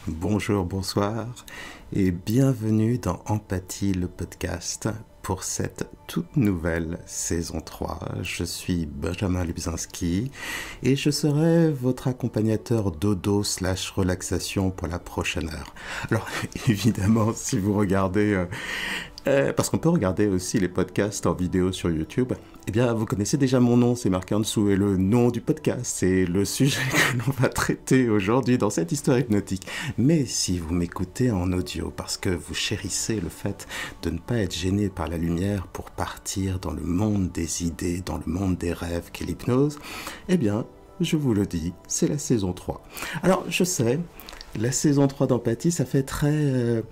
bonjour, bonsoir et bienvenue dans Empathie, le podcast pour cette toute nouvelle saison 3. Je suis Benjamin Lubzinski et je serai votre accompagnateur dodo/relaxation pour la prochaine heure. Alors évidemment, si vous regardez... parce qu'on peut regarder aussi les podcasts en vidéo sur YouTube. Eh bien, vous connaissez déjà mon nom, c'est marqué en dessous, et le nom du podcast, c'est le sujet que l'on va traiter aujourd'hui dans cette histoire hypnotique. Mais si vous m'écoutez en audio, parce que vous chérissez le fait de ne pas être gêné par la lumière pour partir dans le monde des idées, dans le monde des rêves qu'est l'hypnose, eh bien, je vous le dis, c'est la saison 3. Alors, je sais, la saison 3 d'Empathie, ça fait très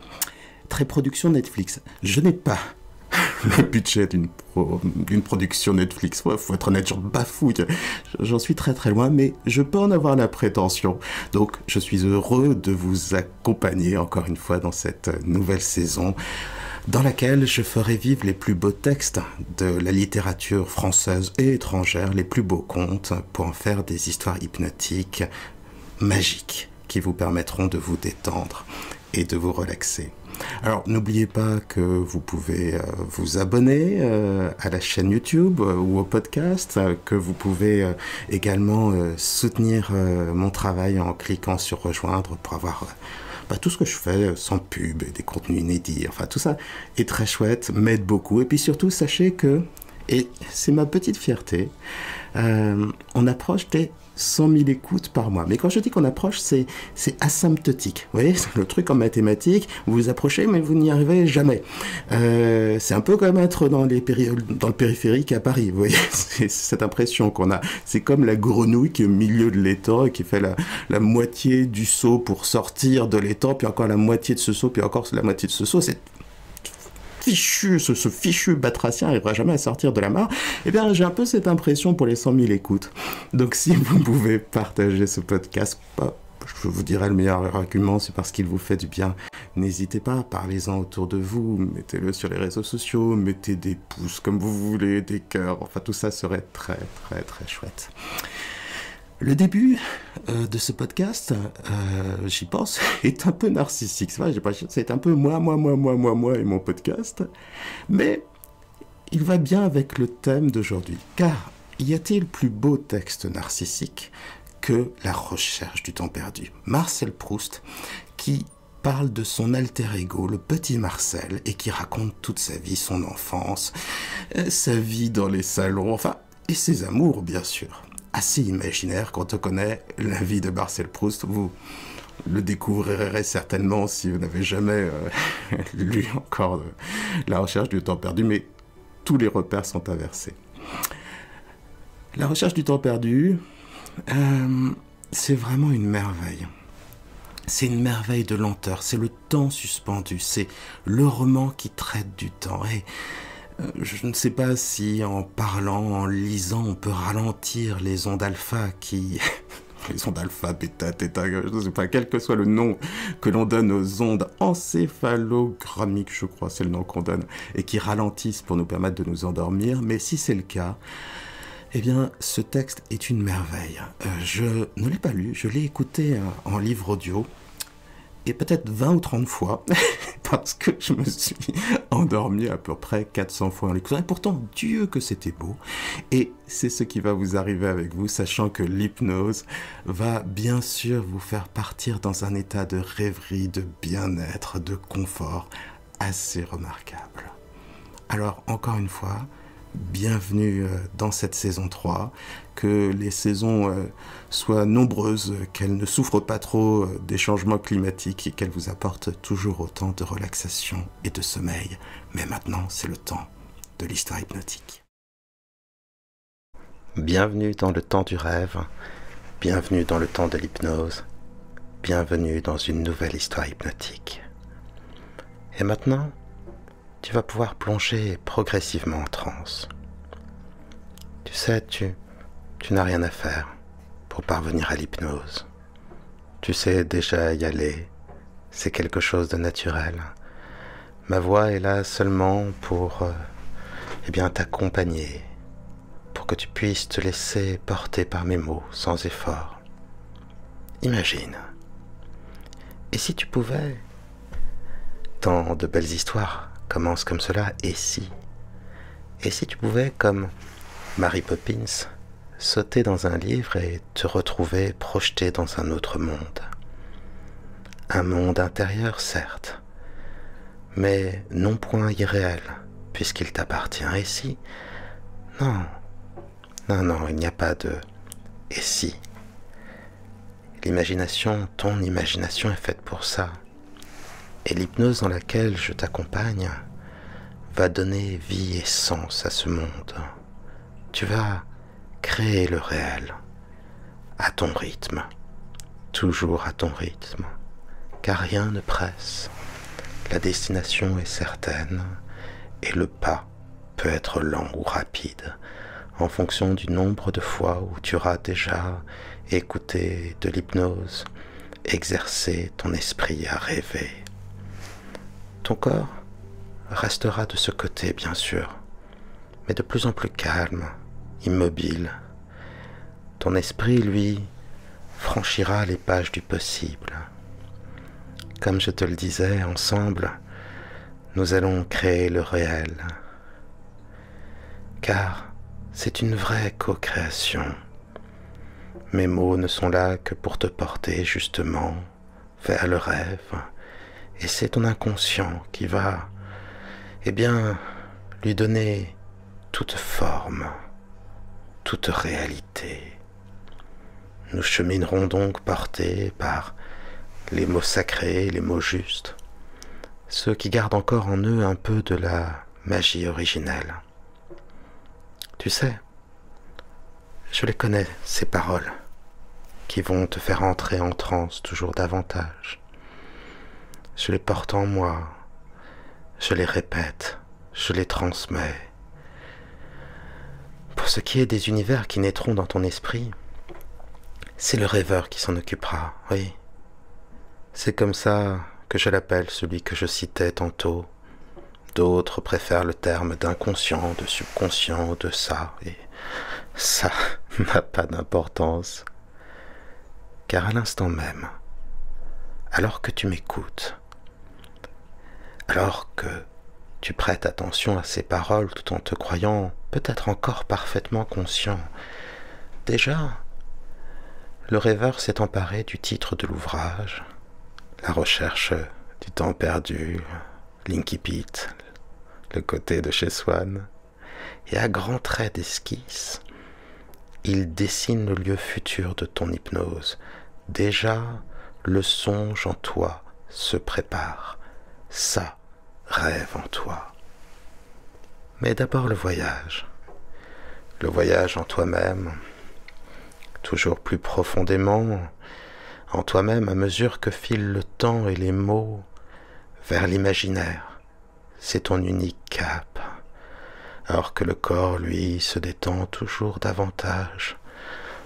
production Netflix. Je n'ai pas le budget d'une production Netflix. Faut être honnête, j'en bafouille. J'en suis très très loin, mais je peux en avoir la prétention. Donc, je suis heureux de vous accompagner encore une fois dans cette nouvelle saison dans laquelle je ferai vivre les plus beaux textes de la littérature française et étrangère, les plus beaux contes, pour en faire des histoires hypnotiques magiques qui vous permettront de vous détendre et de vous relaxer. Alors, n'oubliez pas que vous pouvez vous abonner à la chaîne YouTube ou au podcast, que vous pouvez également soutenir mon travail en cliquant sur rejoindre pour avoir tout ce que je fais sans pub et des contenus inédits. Enfin, tout ça est très chouette, m'aide beaucoup. Et puis surtout, sachez que, et c'est ma petite fierté, on approche des 100 000 écoutes par mois. Mais quand je dis qu'on approche, c'est asymptotique. Vous voyez, c'est le truc en mathématiques, vous vous approchez, mais vous n'y arrivez jamais. C'est un peu comme être dans le périphérique à Paris. Vous voyez, c'est cette impression qu'on a. C'est comme la grenouille qui est au milieu de l'étang et qui fait la moitié du seau pour sortir de l'étang, puis encore la moitié de ce seau, puis encore la moitié de ce seau. C'est fichu, ce fichu batracien n'arrivera jamais à sortir de la mare. Eh bien, j'ai un peu cette impression pour les 100 000 écoutes. Donc, si vous pouvez partager ce podcast, je vous dirai le meilleur argument, c'est parce qu'il vous fait du bien. N'hésitez pas, parlez-en autour de vous, mettez-le sur les réseaux sociaux, mettez des pouces comme vous voulez, des cœurs, enfin tout ça serait très très très chouette. Le début de ce podcast, j'y pense, est un peu narcissique. C'est vrai, c'est un peu moi et mon podcast. Mais il va bien avec le thème d'aujourd'hui. Car y a-t-il plus beau texte narcissique que La recherche du temps perdu? Marcel Proust, qui parle de son alter ego, le petit Marcel, et qui raconte toute sa vie, son enfance, sa vie dans les salons, enfin, et ses amours, bien sûr. Assez imaginaire quand on connaît la vie de Marcel Proust. Vous le découvrirez certainement si vous n'avez jamais lu encore La recherche du temps perdu, mais tous les repères sont inversés. La recherche du temps perdu, c'est vraiment une merveille. C'est une merveille de lenteur, c'est le temps suspendu, c'est le roman qui traite du temps. Et je ne sais pas si en parlant, en lisant, on peut ralentir les ondes alpha qui... les ondes alpha, bêta, theta, je ne sais pas, quel que soit le nom que l'on donne aux ondes encéphalogrammiques, je crois, c'est le nom qu'on donne, et qui ralentissent pour nous permettre de nous endormir. Mais si c'est le cas, eh bien, ce texte est une merveille. Je ne l'ai pas lu, je l'ai écouté en livre audio, et peut-être 20 ou 30 fois, parce que je me suis endormi à peu près 400 fois en l'écoutant. Et pourtant, Dieu que c'était beau. Et c'est ce qui va vous arriver avec vous, sachant que l'hypnose va bien sûr vous faire partir dans un état de rêverie, de bien-être, de confort assez remarquable. Alors, encore une fois, bienvenue dans cette saison 3, que les saisons soient nombreuses, qu'elles ne souffrent pas trop des changements climatiques et qu'elles vous apportent toujours autant de relaxation et de sommeil. Mais maintenant, c'est le temps de l'histoire hypnotique. Bienvenue dans le temps du rêve, bienvenue dans le temps de l'hypnose, bienvenue dans une nouvelle histoire hypnotique. Et maintenant, tu vas pouvoir plonger progressivement en transe. Tu sais, tu n'as rien à faire pour parvenir à l'hypnose. Tu sais déjà y aller, c'est quelque chose de naturel. Ma voix est là seulement pour t'accompagner, pour que tu puisses te laisser porter par mes mots sans effort. Imagine Et si tu pouvais, tant de belles histoires commencent comme cela, et si tu pouvais, comme Mary Poppins, sauter dans un livre et te retrouver projeté dans un autre monde. Un monde intérieur, certes, mais non point irréel, puisqu'il t'appartient. Et si? Non, non, il n'y a pas de « et si ». L'imagination, ton imagination est faite pour ça. Et l'hypnose dans laquelle je t'accompagne va donner vie et sens à ce monde. Tu vas créer le réel, à ton rythme, toujours à ton rythme, car rien ne presse. La destination est certaine et le pas peut être lent ou rapide en fonction du nombre de fois où tu auras déjà écouté de l'hypnose, exercé ton esprit à rêver. Ton corps restera de ce côté, bien sûr, mais de plus en plus calme, immobile. Ton esprit, lui, franchira les pages du possible. Comme je te le disais, ensemble, nous allons créer le réel. Car c'est une vraie co-création. Mes mots ne sont là que pour te porter justement vers le rêve. Et c'est ton inconscient qui va, lui donner toute forme, toute réalité. Nous cheminerons donc portés par les mots sacrés, les mots justes, ceux qui gardent encore en eux un peu de la magie originelle. Tu sais, je les connais, ces paroles, qui vont te faire entrer en transe toujours davantage. Je les porte en moi, je les répète, je les transmets. Pour ce qui est des univers qui naîtront dans ton esprit, c'est le rêveur qui s'en occupera, oui. C'est comme ça que je l'appelle, celui que je citais tantôt. D'autres préfèrent le terme d'inconscient, de subconscient, de ça, et ça n'a pas d'importance. Car à l'instant même, alors que tu m'écoutes, alors que tu prêtes attention à ces paroles tout en te croyant peut-être encore parfaitement conscient, déjà, le rêveur s'est emparé du titre de l'ouvrage, la recherche du temps perdu, l'incipit, le côté de chez Swann, et à grands traits d'esquisse, il dessine le lieu futur de ton hypnose. Déjà, le songe en toi se prépare, ça rêve en toi. Mais d'abord le voyage en toi-même, toujours plus profondément en toi-même à mesure que filent le temps et les mots vers l'imaginaire. C'est ton unique cap, alors que le corps, lui, se détend toujours davantage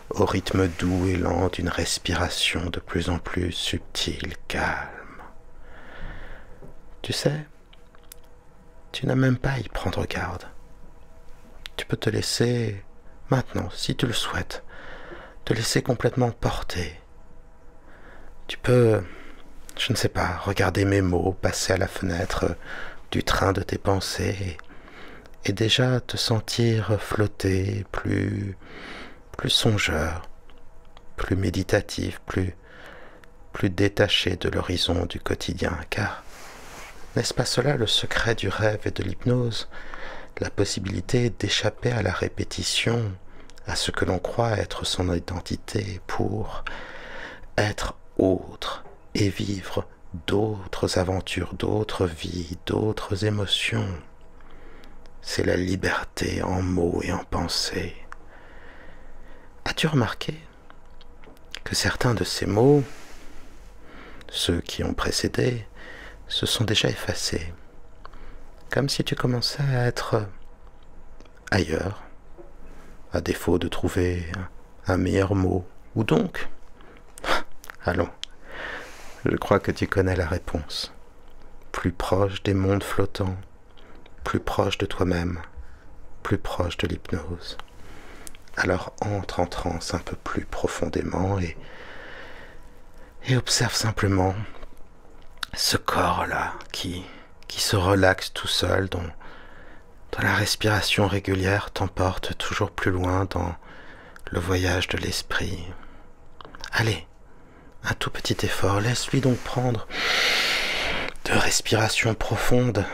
au rythme doux et lent d'une respiration de plus en plus subtile, calme. Tu sais, tu n'as même pas à y prendre garde. Tu peux te laisser, maintenant, si tu le souhaites, te laisser complètement porter. Tu peux, je ne sais pas, regarder mes mots passer à la fenêtre du train de tes pensées et déjà te sentir flotter plus songeur, plus méditatif, plus détaché de l'horizon du quotidien, car n'est-ce pas cela le secret du rêve et de l'hypnose, la possibilité d'échapper à la répétition, à ce que l'on croit être son identité pour être autre et vivre d'autres aventures, d'autres vies, d'autres émotions. C'est la liberté en mots et en pensées. As-tu remarqué que certains de ces mots, ceux qui ont précédé, se sont déjà effacés, comme si tu commençais à être ailleurs, à défaut de trouver un meilleur mot, ou donc, allons, je crois que tu connais la réponse, plus proche des mondes flottants, plus proche de toi-même, plus proche de l'hypnose. Alors entre en transe un peu plus profondément et observe simplement Ce corps-là qui se relaxe tout seul, dont la respiration régulière t'emporte toujours plus loin dans le voyage de l'esprit. Allez, un tout petit effort, laisse-lui donc prendre de respirations profondes,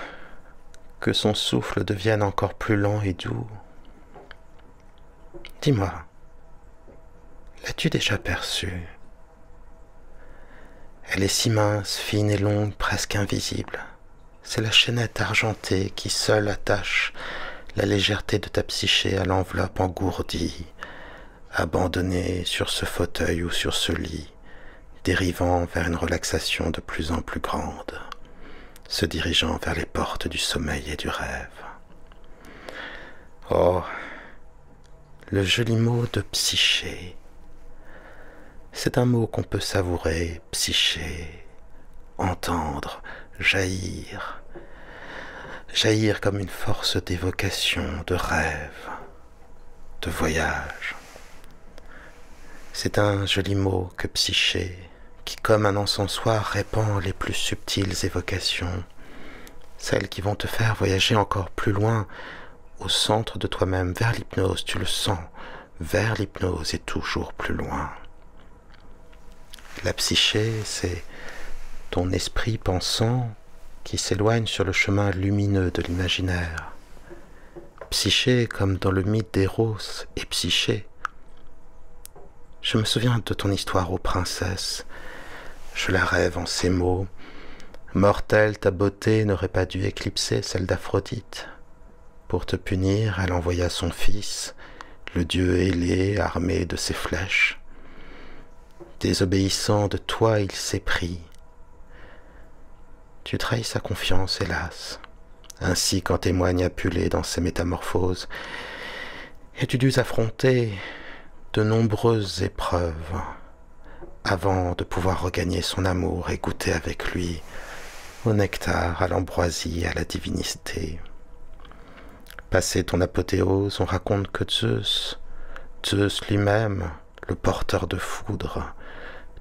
que son souffle devienne encore plus lent et doux. Dis-moi, l'as-tu déjà perçue? Elle est si mince, fine et longue, presque invisible. C'est la chaînette argentée qui seule attache la légèreté de ta psyché à l'enveloppe engourdie, abandonnée sur ce fauteuil ou sur ce lit, dérivant vers une relaxation de plus en plus grande, se dirigeant vers les portes du sommeil et du rêve. Oh, le joli mot de psyché. C'est un mot qu'on peut savourer, psyché, entendre, jaillir comme une force d'évocation, de rêve, de voyage. C'est un joli mot que psyché, qui comme un encensoir répand les plus subtiles évocations, celles qui vont te faire voyager encore plus loin, au centre de toi-même, vers l'hypnose, tu le sens, vers l'hypnose et toujours plus loin. La psyché, c'est ton esprit pensant qui s'éloigne sur le chemin lumineux de l'imaginaire. Psyché, comme dans le mythe d'Héros et Psyché. Je me souviens de ton histoire aux princesses. Je la rêve en ces mots. Mortelle, ta beauté n'aurait pas dû éclipser celle d'Aphrodite. Pour te punir, elle envoya son fils, le dieu ailé armé de ses flèches. Désobéissant de toi, il s'est pris. Tu trahis sa confiance, hélas. Ainsi qu'en témoigne Apulée dans ses métamorphoses. Et tu dus affronter de nombreuses épreuves avant de pouvoir regagner son amour et goûter avec lui au nectar, à l'ambroisie, à la divinité. Passé ton apothéose, on raconte que Zeus lui-même, le porteur de foudre,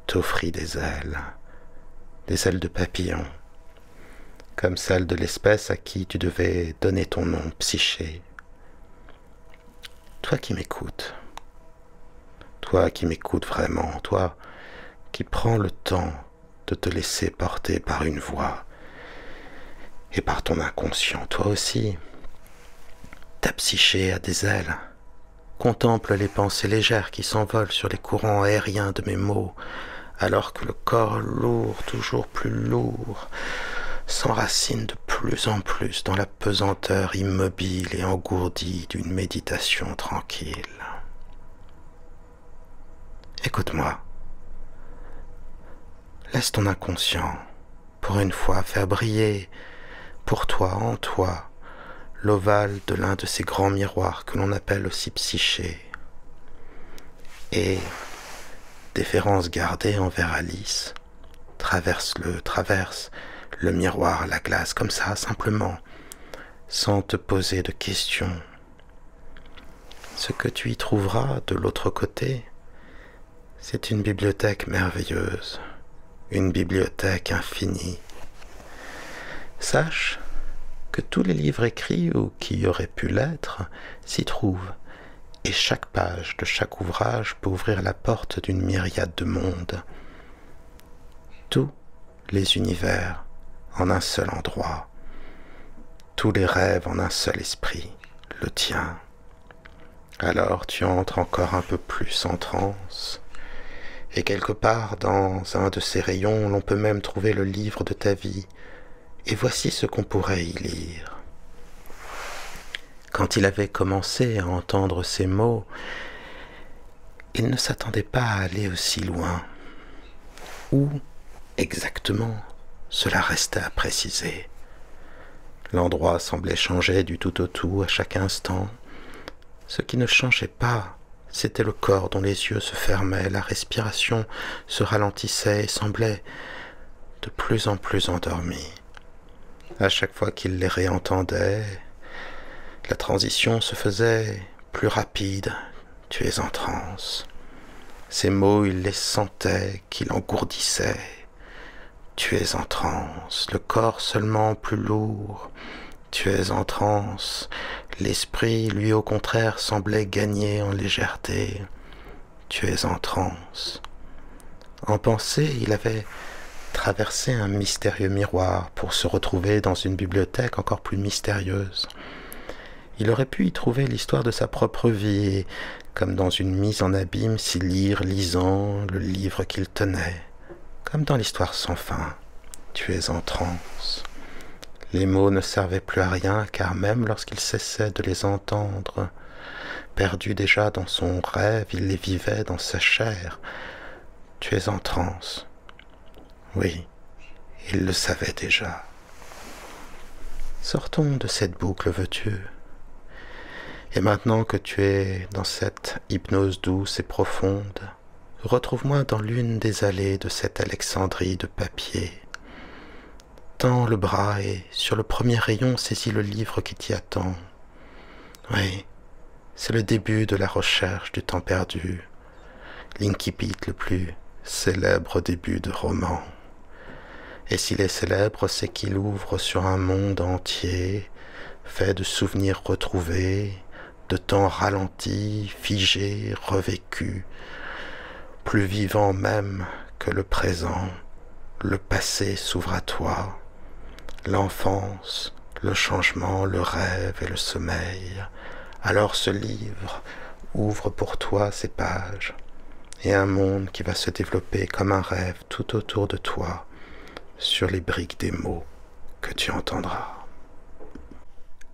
t'offrit des ailes de papillon, comme celles de l'espèce à qui tu devais donner ton nom, Psyché. Toi qui m'écoutes vraiment, toi qui prends le temps de te laisser porter par une voix et par ton inconscient, toi aussi, ta psyché a des ailes. Contemple les pensées légères qui s'envolent sur les courants aériens de mes mots, alors que le corps lourd, toujours plus lourd, s'enracine de plus en plus dans la pesanteur immobile et engourdie d'une méditation tranquille. Écoute-moi. Laisse ton inconscient, pour une fois, faire briller, pour toi, en toi, l'ovale de l'un de ces grands miroirs que l'on appelle aussi psyché. Et, déférence gardée envers Alice, traverse le miroir, la glace, comme ça, simplement, sans te poser de questions. Ce que tu y trouveras de l'autre côté, c'est une bibliothèque merveilleuse, une bibliothèque infinie. Sache que tous les livres écrits ou qui auraient pu l'être s'y trouvent, et chaque page de chaque ouvrage peut ouvrir la porte d'une myriade de mondes. Tous les univers en un seul endroit, tous les rêves en un seul esprit, le tien. Alors tu entres encore un peu plus en transe, et quelque part dans un de ces rayons, l'on peut même trouver le livre de ta vie, et voici ce qu'on pourrait y lire. Quand il avait commencé à entendre ces mots, il ne s'attendait pas à aller aussi loin. Où exactement, cela restait à préciser. L'endroit semblait changer du tout au tout à chaque instant. Ce qui ne changeait pas, c'était le corps dont les yeux se fermaient, la respiration se ralentissait et semblait de plus en plus endormie. À chaque fois qu'il les réentendait, la transition se faisait plus rapide. Tu es en transe. Ces mots, il les sentait, qu'il engourdissait. Tu es en transe, le corps seulement plus lourd. Tu es en transe, l'esprit, lui au contraire, semblait gagner en légèreté. Tu es en transe. En pensée, il avait traversé un mystérieux miroir pour se retrouver dans une bibliothèque encore plus mystérieuse. Il aurait pu y trouver l'histoire de sa propre vie, et, comme dans une mise en abîme, s'y lire, lisant le livre qu'il tenait, comme dans l'histoire sans fin. Tu es en transe. Les mots ne servaient plus à rien, car même lorsqu'il cessait de les entendre, perdu déjà dans son rêve, il les vivait dans sa chair. Tu es en transe. Oui, il le savait déjà. Sortons de cette boucle, veux-tu ? Et maintenant que tu es dans cette hypnose douce et profonde, retrouve-moi dans l'une des allées de cette Alexandrie de papier. Tends le bras et, sur le premier rayon, saisis le livre qui t'y attend. Oui, c'est le début de la recherche du temps perdu, l'incipit le plus célèbre début de roman. Et s'il est célèbre, c'est qu'il ouvre sur un monde entier, fait de souvenirs retrouvés, de temps ralentis, figés, revécus, plus vivant même que le présent. Le passé s'ouvre à toi, l'enfance, le changement, le rêve et le sommeil. Alors ce livre ouvre pour toi ses pages, et un monde qui va se développer comme un rêve tout autour de toi, sur les briques des mots que tu entendras.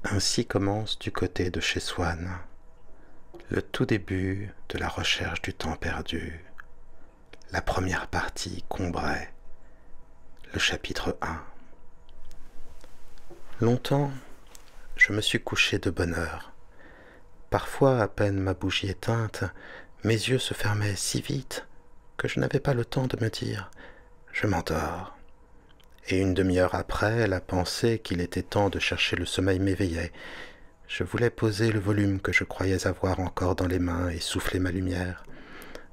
Ainsi commence du côté de chez Swann, le tout début de la recherche du temps perdu. La première partie Combray, le chapitre 1. Longtemps, je me suis couché de bonne heure. Parfois, à peine ma bougie éteinte, mes yeux se fermaient si vite que je n'avais pas le temps de me dire « je m'endors ». Et une demi-heure après, la pensée qu'il était temps de chercher le sommeil m'éveillait. Je voulais poser le volume que je croyais avoir encore dans les mains et souffler ma lumière.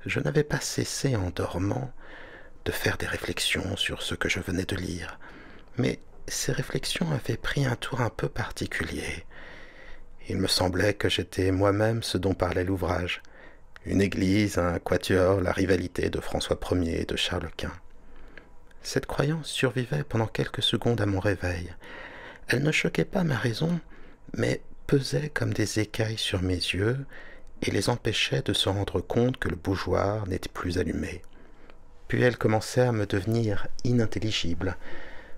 Je n'avais pas cessé, en dormant, de faire des réflexions sur ce que je venais de lire. Mais ces réflexions avaient pris un tour un peu particulier. Il me semblait que j'étais moi-même ce dont parlait l'ouvrage. Une église, un quatuor, la rivalité de François Ier et de Charles Quint. Cette croyance survivait pendant quelques secondes à mon réveil. Elle ne choquait pas ma raison, mais pesait comme des écailles sur mes yeux et les empêchait de se rendre compte que le bougeoir n'était plus allumé. Puis elle commençait à me devenir inintelligible,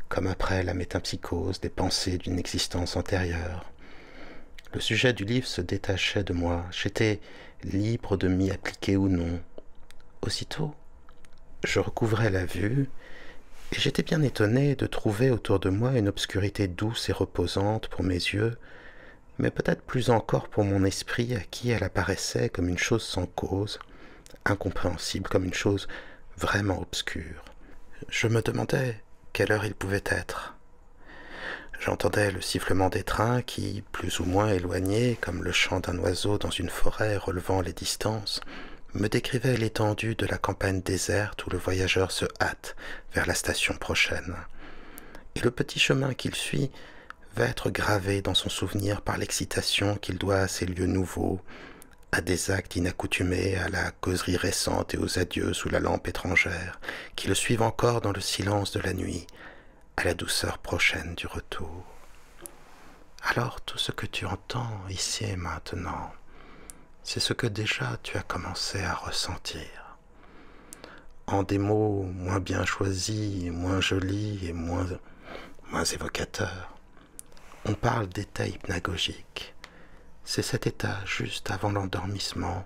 comme après la métempsychose des pensées d'une existence antérieure. Le sujet du livre se détachait de moi, j'étais libre de m'y appliquer ou non. Aussitôt, je recouvrais la vue, et j'étais bien étonné de trouver autour de moi une obscurité douce et reposante pour mes yeux, mais peut-être plus encore pour mon esprit à qui elle apparaissait comme une chose sans cause, incompréhensible, comme une chose vraiment obscure. Je me demandais quelle heure il pouvait être. J'entendais le sifflement des trains qui, plus ou moins éloignés, comme le chant d'un oiseau dans une forêt relevant les distances, me décrivait l'étendue de la campagne déserte où le voyageur se hâte vers la station prochaine. Et le petit chemin qu'il suit va être gravé dans son souvenir par l'excitation qu'il doit à ces lieux nouveaux, à des actes inaccoutumés, à la causerie récente et aux adieux sous la lampe étrangère, qui le suivent encore dans le silence de la nuit, à la douceur prochaine du retour. Alors tout ce que tu entends ici et maintenant, c'est ce que déjà tu as commencé à ressentir. En des mots moins bien choisis, moins jolis et moins évocateurs, on parle d'état hypnagogique. C'est cet état juste avant l'endormissement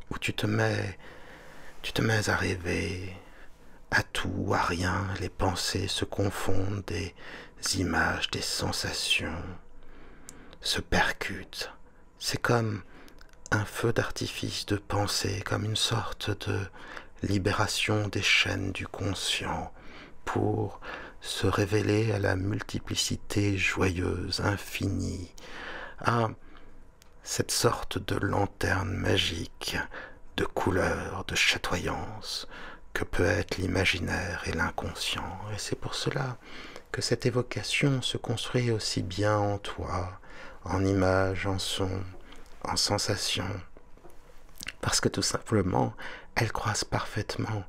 où tu te mets à rêver, à tout, à rien, les pensées se confondent, des images, des sensations se percutent. C'est comme un feu d'artifice de pensée, comme une sorte de libération des chaînes du conscient pour se révéler à la multiplicité joyeuse, infinie, à cette sorte de lanterne magique, de couleur, de chatoyance, que peut être l'imaginaire et l'inconscient. Et c'est pour cela que cette évocation se construit aussi bien en toi, en images, en sons, en sensations, parce que tout simplement, elles croisent parfaitement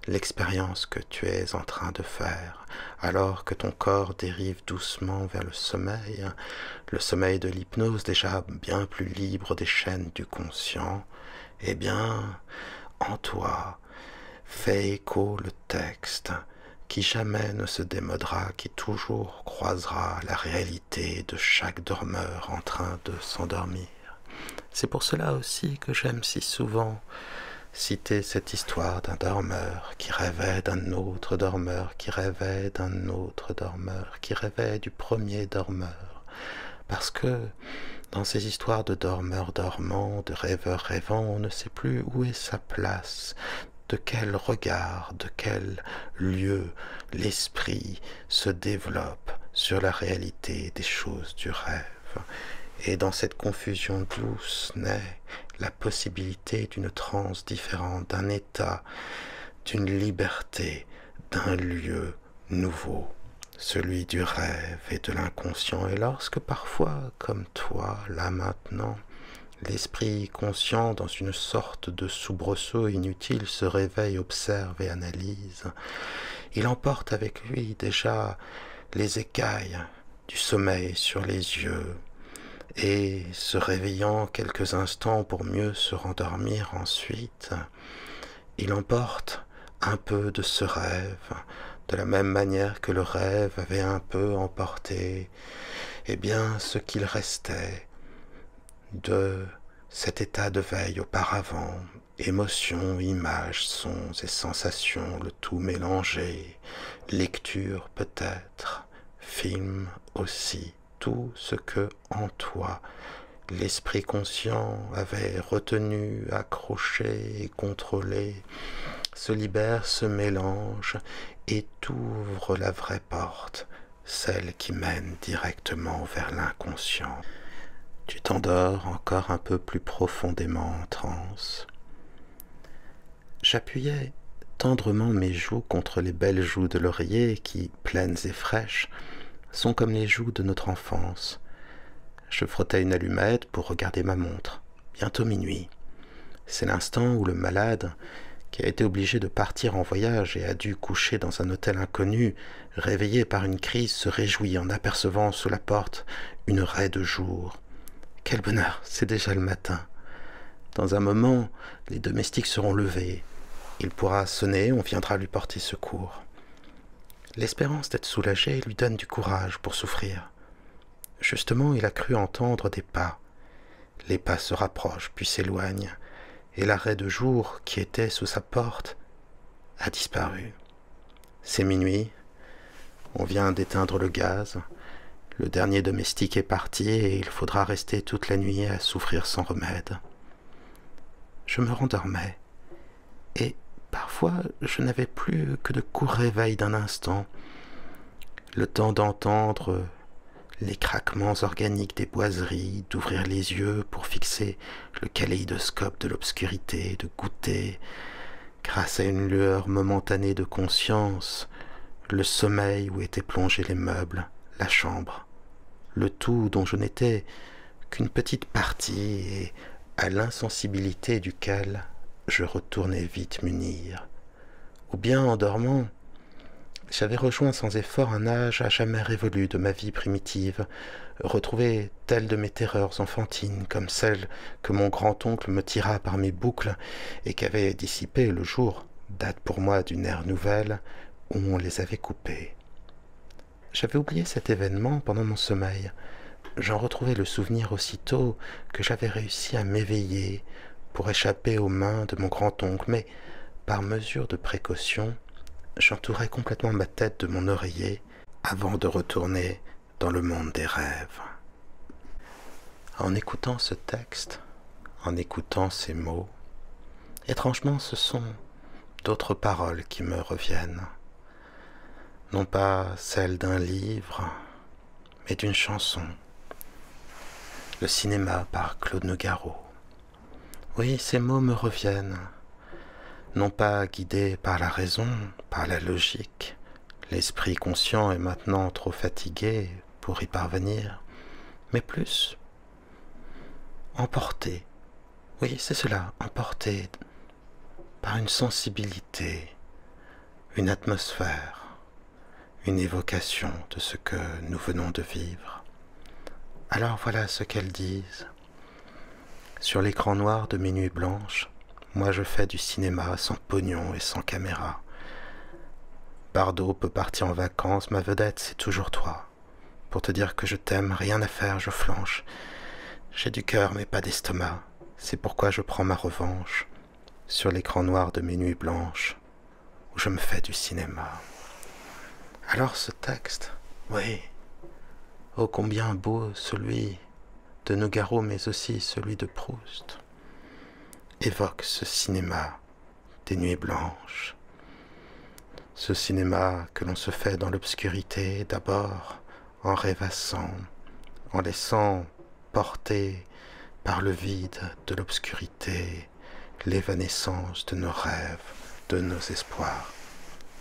l'expérience que tu es en train de faire, alors que ton corps dérive doucement vers le sommeil de l'hypnose déjà bien plus libre des chaînes du conscient. Eh bien, en toi, fait écho le texte qui jamais ne se démodera, qui toujours croisera la réalité de chaque dormeur en train de s'endormir. C'est pour cela aussi que j'aime si souvent citer cette histoire d'un dormeur qui rêvait d'un autre dormeur, qui rêvait d'un autre dormeur, qui rêvait du premier dormeur. Parce que dans ces histoires de dormeurs dormants, de rêveurs rêvants, on ne sait plus où est sa place, de quel regard, de quel lieu l'esprit se développe sur la réalité des choses du rêve. Et dans cette confusion douce naît la possibilité d'une transe différente, d'un état, d'une liberté, d'un lieu nouveau, celui du rêve et de l'inconscient. Et lorsque parfois, comme toi, là maintenant, l'esprit conscient, dans une sorte de soubresaut inutile, se réveille, observe et analyse, il emporte avec lui déjà les écailles du sommeil sur les yeux, et se réveillant quelques instants pour mieux se rendormir ensuite, il emporte un peu de ce rêve, de la même manière que le rêve avait un peu emporté, eh bien, ce qu'il restait de cet état de veille auparavant, émotions, images, sons et sensations, le tout mélangé, lecture peut-être, film aussi, tout ce que en toi l'esprit conscient avait retenu, accroché et contrôlé se libère, se mélange et t'ouvre la vraie porte, celle qui mène directement vers l'inconscient. Tu t'endors encore un peu plus profondément en transe. J'appuyais tendrement mes joues contre les belles joues de l'oreiller qui, pleines et fraîches, sont comme les joues de notre enfance. Je frottais une allumette pour regarder ma montre. Bientôt minuit. C'est l'instant où le malade, qui a été obligé de partir en voyage et a dû coucher dans un hôtel inconnu, réveillé par une crise, se réjouit en apercevant sous la porte une raie de jour. Quel bonheur, c'est déjà le matin. Dans un moment, les domestiques seront levés. Il pourra sonner, on viendra lui porter secours. L'espérance d'être soulagé lui donne du courage pour souffrir. Justement, il a cru entendre des pas. Les pas se rapprochent, puis s'éloignent, et la raie de jour qui était sous sa porte a disparu. C'est minuit, on vient d'éteindre le gaz, le dernier domestique est parti et il faudra rester toute la nuit à souffrir sans remède. Je me rendormais, et parfois je n'avais plus que de courts réveils d'un instant, le temps d'entendre les craquements organiques des boiseries, d'ouvrir les yeux pour fixer le kaléidoscope de l'obscurité, de goûter, grâce à une lueur momentanée de conscience, le sommeil où étaient plongés les meubles, la chambre, le tout dont je n'étais qu'une petite partie et à l'insensibilité duquel je retournais vite m'unir. Ou bien, en dormant, j'avais rejoint sans effort un âge à jamais révolu de ma vie primitive, retrouvé telle de mes terreurs enfantines, comme celle que mon grand-oncle me tira par mes boucles et qu'avait dissipé le jour, date pour moi d'une ère nouvelle, où on les avait coupées. J'avais oublié cet événement pendant mon sommeil. J'en retrouvais le souvenir aussitôt que j'avais réussi à m'éveiller pour échapper aux mains de mon grand-oncle, mais, par mesure de précaution, j'entourais complètement ma tête de mon oreiller avant de retourner dans le monde des rêves. En écoutant ce texte, en écoutant ces mots, étrangement ce sont d'autres paroles qui me reviennent. Non pas celles d'un livre, mais d'une chanson. Le cinéma par Claude Nougaro. Oui, ces mots me reviennent. non pas guidé par la raison, par la logique. L'esprit conscient est maintenant trop fatigué pour y parvenir, mais plus emporté. Oui, c'est cela, emporté par une sensibilité, une atmosphère, une évocation de ce que nous venons de vivre. Alors voilà ce qu'elles disent. Sur l'écran noir de mes nuits blanches, moi je fais du cinéma sans pognon et sans caméra. Bardot peut partir en vacances, ma vedette c'est toujours toi. Pour te dire que je t'aime, rien à faire, je flanche. J'ai du cœur mais pas d'estomac, c'est pourquoi je prends ma revanche sur l'écran noir de mes nuits blanches, où je me fais du cinéma. Alors ce texte, oui, ô combien beau celui de Nougaro mais aussi celui de Proust, évoque ce cinéma des nuits blanches. Ce cinéma que l'on se fait dans l'obscurité, d'abord en rêvassant, en laissant porter par le vide de l'obscurité l'évanescence de nos rêves, de nos espoirs,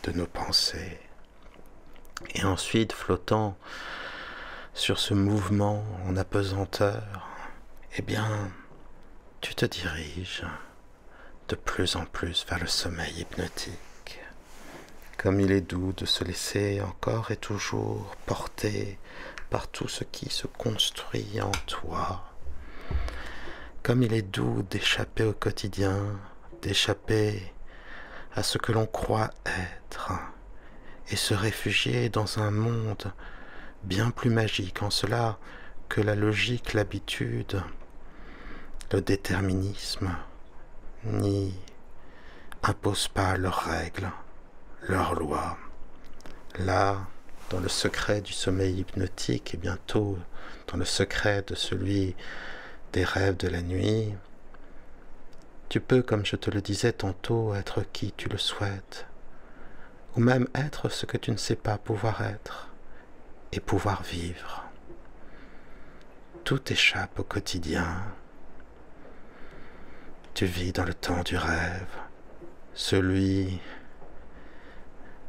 de nos pensées. Et ensuite, flottant sur ce mouvement en apesanteur, eh bien, tu te diriges de plus en plus vers le sommeil hypnotique. Comme il est doux de se laisser encore et toujours porter par tout ce qui se construit en toi. Comme il est doux d'échapper au quotidien, d'échapper à ce que l'on croit être, et se réfugier dans un monde bien plus magique en cela que la logique, l'habitude, le déterminisme n'y imposent pas leurs règles, leurs lois. Là, dans le secret du sommeil hypnotique et bientôt dans le secret de celui des rêves de la nuit, tu peux, comme je te le disais tantôt, être qui tu le souhaites, ou même être ce que tu ne sais pas pouvoir être, et pouvoir vivre. Tout échappe au quotidien. Tu vis dans le temps du rêve, celui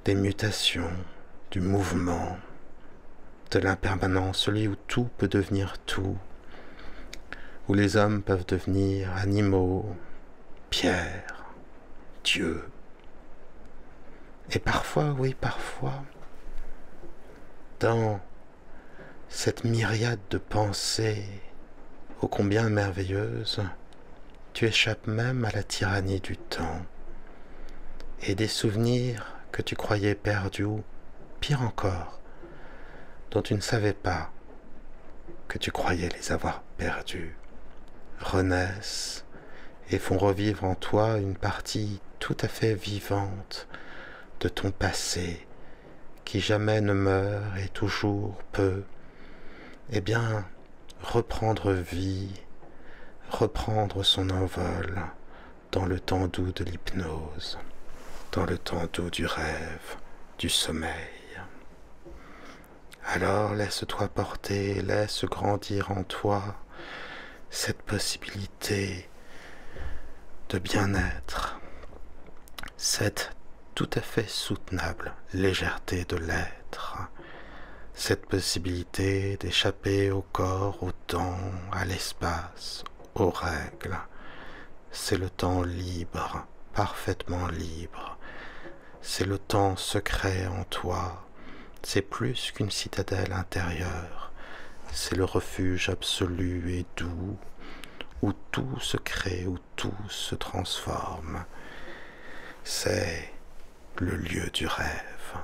des mutations, du mouvement, de l'impermanence, celui où tout peut devenir tout, où les hommes peuvent devenir animaux, pierres, dieux. Et parfois, oui, parfois, dans cette myriade de pensées ô combien merveilleuses, tu échappes même à la tyrannie du temps et des souvenirs que tu croyais perdus, ou pire encore, dont tu ne savais pas que tu croyais les avoir perdus, renaissent et font revivre en toi une partie tout à fait vivante de ton passé, qui jamais ne meurt et toujours peut, eh bien, reprendre vie, reprendre son envol dans le temps doux de l'hypnose, dans le temps doux du rêve, du sommeil. Alors laisse-toi porter, laisse grandir en toi cette possibilité de bien-être, cette tout à fait soutenable légèreté de l'être, cette possibilité d'échapper au corps, au temps, à l'espace, aux règles. C'est le temps libre, parfaitement libre. C'est le temps secret en toi. C'est plus qu'une citadelle intérieure. C'est le refuge absolu et doux, où tout se crée, où tout se transforme. C'est le lieu du rêve.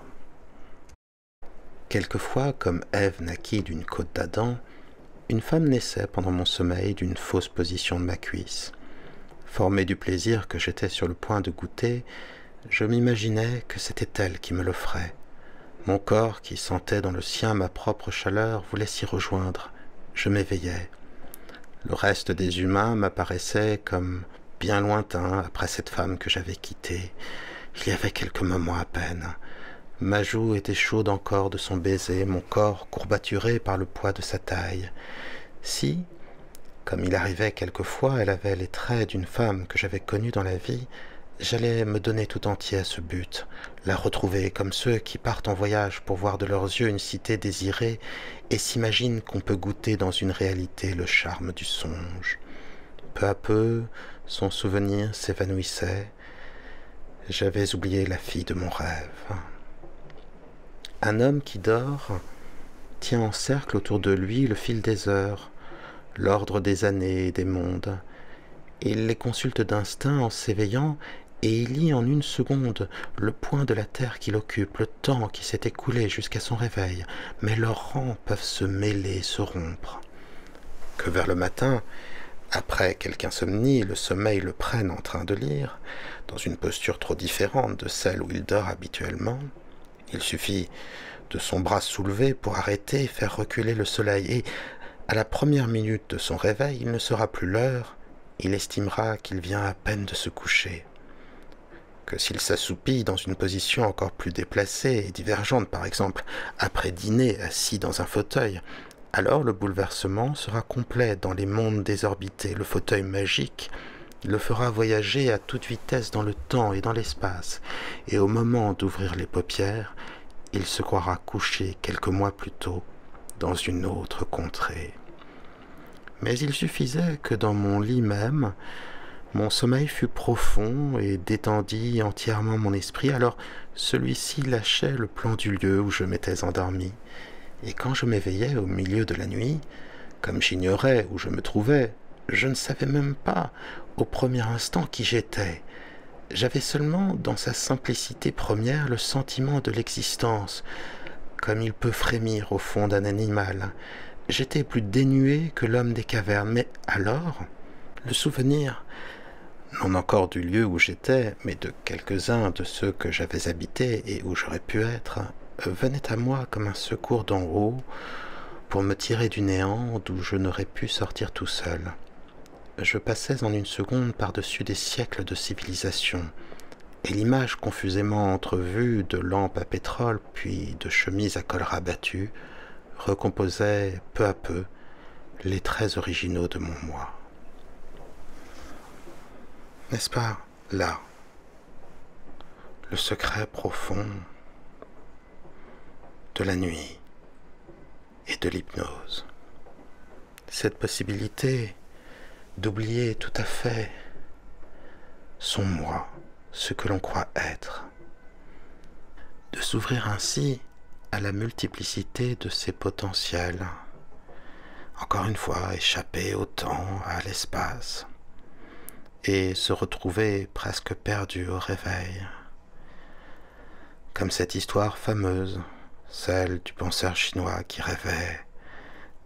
Quelquefois, comme Ève naquit d'une côte d'Adam, une femme naissait pendant mon sommeil d'une fausse position de ma cuisse. Formé du plaisir que j'étais sur le point de goûter, je m'imaginais que c'était elle qui me l'offrait. Mon corps, qui sentait dans le sien ma propre chaleur, voulait s'y rejoindre. Je m'éveillais. Le reste des humains m'apparaissait comme bien lointain après cette femme que j'avais quittée. Il y avait quelques moments à peine. Ma joue était chaude encore de son baiser, mon corps courbaturé par le poids de sa taille. Si, comme il arrivait quelquefois, elle avait les traits d'une femme que j'avais connue dans la vie, J'allais me donner tout entier à ce but, la retrouver comme ceux qui partent en voyage pour voir de leurs yeux une cité désirée et s'imaginent qu'on peut goûter dans une réalité le charme du songe. Peu à peu, son souvenir s'évanouissait. J'avais oublié la fille de mon rêve. Un homme qui dort tient en cercle autour de lui le fil des heures, l'ordre des années et des mondes. Il les consulte d'instinct en s'éveillant et il lit en une seconde le point de la terre qu'il occupe, le temps qui s'est écoulé jusqu'à son réveil, mais leurs rangs peuvent se mêler, se rompre. Que vers le matin, après quelque insomnie, le sommeil le prenne en train de lire, dans une posture trop différente de celle où il dort habituellement, il suffit de son bras soulevé pour arrêter et faire reculer le soleil, et à la première minute de son réveil, il ne sera plus l'heure, il estimera qu'il vient à peine de se coucher. Que s'il s'assoupit dans une position encore plus déplacée et divergente, par exemple après dîner assis dans un fauteuil, alors le bouleversement sera complet dans les mondes désorbités. Le fauteuil magique le fera voyager à toute vitesse dans le temps et dans l'espace, et au moment d'ouvrir les paupières, il se croira couché quelques mois plus tôt dans une autre contrée. Mais il suffisait que dans mon lit même, mon sommeil fut profond et détendit entièrement mon esprit, alors celui-ci lâchait le plan du lieu où je m'étais endormi. Et quand je m'éveillais au milieu de la nuit, comme j'ignorais où je me trouvais, je ne savais même pas au premier instant qui j'étais. J'avais seulement, dans sa simplicité première, le sentiment de l'existence, comme il peut frémir au fond d'un animal. J'étais plus dénué que l'homme des cavernes, mais alors, le souvenir, non encore du lieu où j'étais, mais de quelques-uns de ceux que j'avais habités et où j'aurais pu être, venait à moi comme un secours d'en haut pour me tirer du néant d'où je n'aurais pu sortir tout seul. Je passais en une seconde par-dessus des siècles de civilisation, et l'image confusément entrevue de lampes à pétrole puis de chemises à col rabattu recomposait peu à peu les traits originaux de mon moi. N'est-ce pas là le secret profond de la nuit et de l'hypnose? Cette possibilité d'oublier tout à fait son moi, ce que l'on croit être, de s'ouvrir ainsi à la multiplicité de ses potentiels, encore une fois échapper au temps, à l'espace, et se retrouver presque perdu au réveil, comme cette histoire fameuse, celle du penseur chinois qui rêvait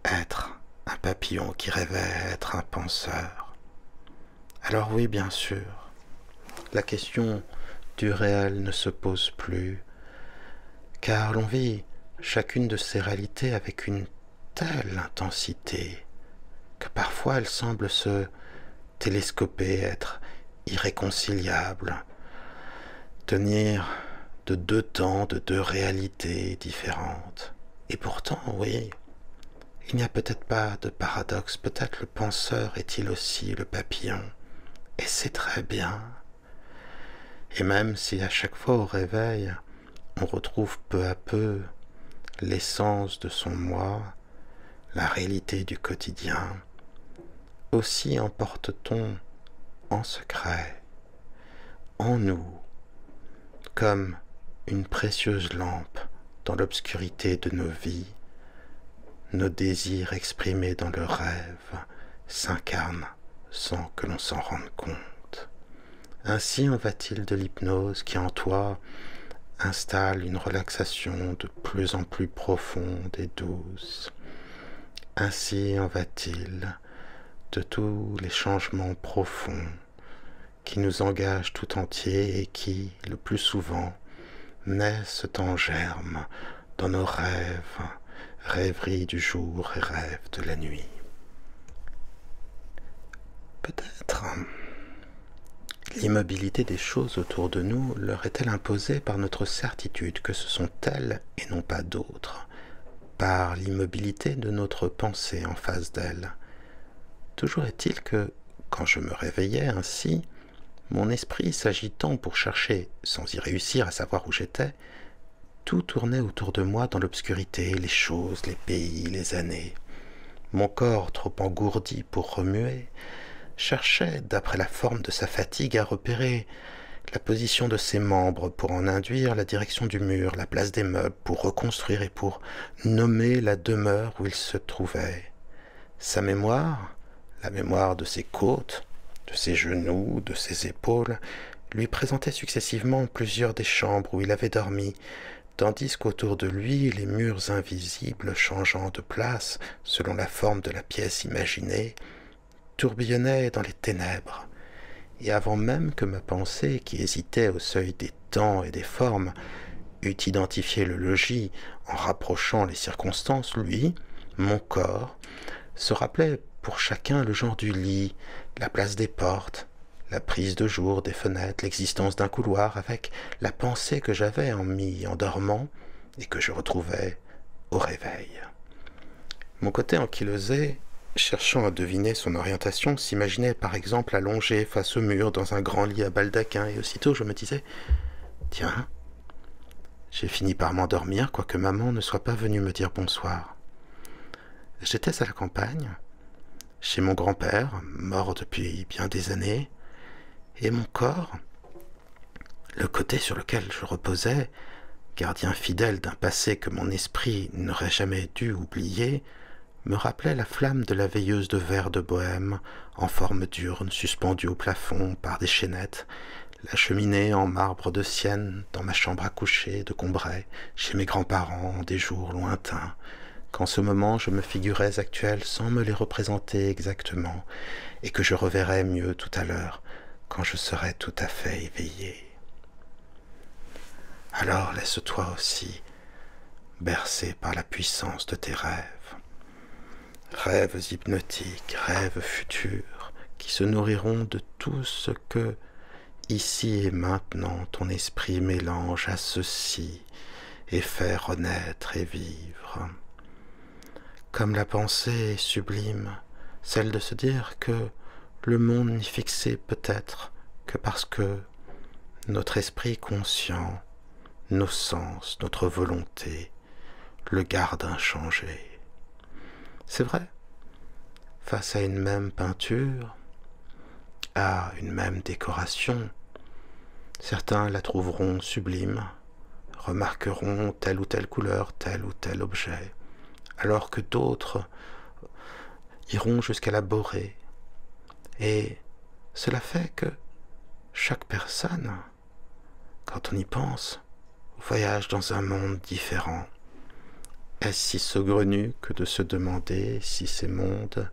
être un papillon qui rêvait être un penseur. Alors oui, bien sûr, la question du réel ne se pose plus, car l'on vit chacune de ces réalités avec une telle intensité que parfois elle semble se télescoper, être irréconciliable, tenir de deux temps, de deux réalités différentes. Et pourtant, oui, il n'y a peut-être pas de paradoxe, peut-être le penseur est-il aussi le papillon, et c'est très bien. Et même si à chaque fois au réveil, on retrouve peu à peu l'essence de son moi, la réalité du quotidien, aussi emporte-t-on en secret, en nous, comme une précieuse lampe dans l'obscurité de nos vies, nos désirs exprimés dans le rêve s'incarnent sans que l'on s'en rende compte. Ainsi en va-t-il de l'hypnose qui en toi installe une relaxation de plus en plus profonde et douce. Ainsi en va-t-il de tous les changements profonds qui nous engagent tout entier et qui, le plus souvent, naissent en germe dans nos rêves, rêveries du jour et rêves de la nuit. Peut-être l'immobilité des choses autour de nous leur est-elle imposée par notre certitude que ce sont elles et non pas d'autres, par l'immobilité de notre pensée en face d'elles. Toujours est-il que, quand je me réveillais ainsi, mon esprit s'agitant pour chercher, sans y réussir à savoir où j'étais, tout tournait autour de moi dans l'obscurité, les choses, les pays, les années. Mon corps, trop engourdi pour remuer, cherchait, d'après la forme de sa fatigue, à repérer la position de ses membres pour en induire la direction du mur, la place des meubles, pour reconstruire et pour nommer la demeure où il se trouvait. Sa mémoire, la mémoire de ses côtes, de ses genoux, de ses épaules, lui présentait successivement plusieurs des chambres où il avait dormi, tandis qu'autour de lui, les murs invisibles changeant de place selon la forme de la pièce imaginée, tourbillonnaient dans les ténèbres. Et avant même que ma pensée, qui hésitait au seuil des temps et des formes, eût identifié le logis en rapprochant les circonstances, lui, mon corps, se rappelait pour chacun le genre du lit, la place des portes, la prise de jour des fenêtres, l'existence d'un couloir, avec la pensée que j'avais en m'y endormant et que je retrouvais au réveil. Mon côté ankylosé, cherchant à deviner son orientation, s'imaginait par exemple allongé face au mur dans un grand lit à baldaquin, et aussitôt je me disais « Tiens, j'ai fini par m'endormir, quoique maman ne soit pas venue me dire bonsoir. » J'étais à la campagne, chez mon grand-père, mort depuis bien des années, et mon corps, le côté sur lequel je reposais, gardien fidèle d'un passé que mon esprit n'aurait jamais dû oublier, me rappelait la flamme de la veilleuse de verre de Bohême, en forme d'urne suspendue au plafond par des chaînettes, la cheminée en marbre de Sienne dans ma chambre à coucher de Combray, chez mes grands-parents en des jours lointains, qu'en ce moment je me figurais actuels sans me les représenter exactement, et que je reverrai mieux tout à l'heure, quand je serai tout à fait éveillé. Alors laisse-toi aussi bercer par la puissance de tes rêves. Rêves hypnotiques, rêves futurs, qui se nourriront de tout ce que, ici et maintenant, ton esprit mélange à ceci et fait renaître et vivre. Comme la pensée est sublime, celle de se dire que le monde n'y fixé peut-être que parce que notre esprit conscient, nos sens, notre volonté, le gardent inchangé. C'est vrai, face à une même peinture, à une même décoration, certains la trouveront sublime, remarqueront telle ou telle couleur, tel ou tel objet, alors que d'autres iront jusqu'à la borer. Et cela fait que chaque personne, quand on y pense, voyage dans un monde différent. Est-ce si saugrenu que de se demander si ces mondes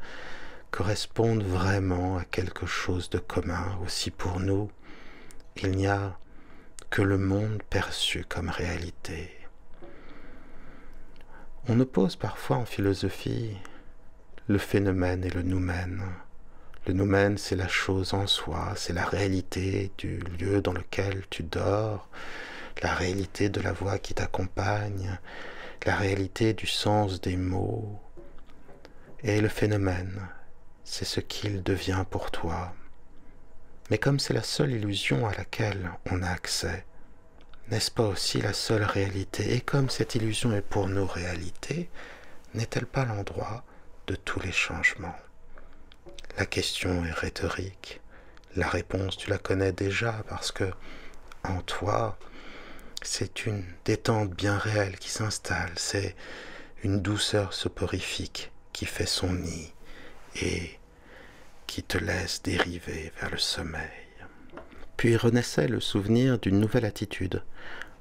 correspondent vraiment à quelque chose de commun, aussi pour nous, il n'y a que le monde perçu comme réalité. On oppose parfois en philosophie le phénomène et le noumène. Le noumène, c'est la chose en soi, c'est la réalité du lieu dans lequel tu dors, la réalité de la voix qui t'accompagne, la réalité du sens des mots. Et le phénomène, c'est ce qu'il devient pour toi. Mais comme c'est la seule illusion à laquelle on a accès, n'est-ce pas aussi la seule réalité? Et comme cette illusion est pour nous réalité, n'est-elle pas l'endroit de tous les changements? La question est rhétorique. La réponse, tu la connais déjà parce que, en toi, c'est une détente bien réelle qui s'installe, c'est une douceur soporifique qui fait son nid et qui te laisse dériver vers le sommeil. Puis renaissait le souvenir d'une nouvelle attitude.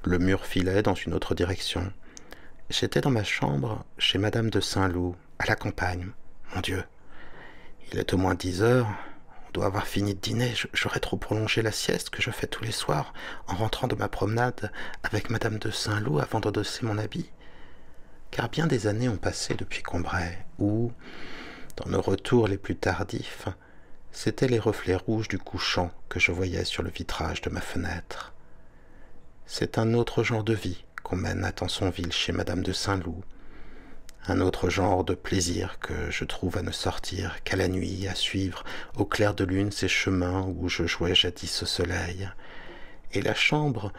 Le mur filait dans une autre direction. J'étais dans ma chambre chez Madame de Saint-Loup, à la campagne. Mon Dieu, il est au moins 10 heures. On doit avoir fini de dîner. J'aurais trop prolongé la sieste que je fais tous les soirs en rentrant de ma promenade avec Madame de Saint-Loup avant d'endosser mon habit. Car bien des années ont passé depuis Combray, où, dans nos retours les plus tardifs, c'étaient les reflets rouges du couchant que je voyais sur le vitrage de ma fenêtre. C'est un autre genre de vie qu'on mène à Tansonville chez Madame de Saint-Loup, Un autre genre de plaisir que je trouve à ne sortir qu'à la nuit, à suivre au clair de lune ces chemins où je jouais jadis au soleil. Et la chambre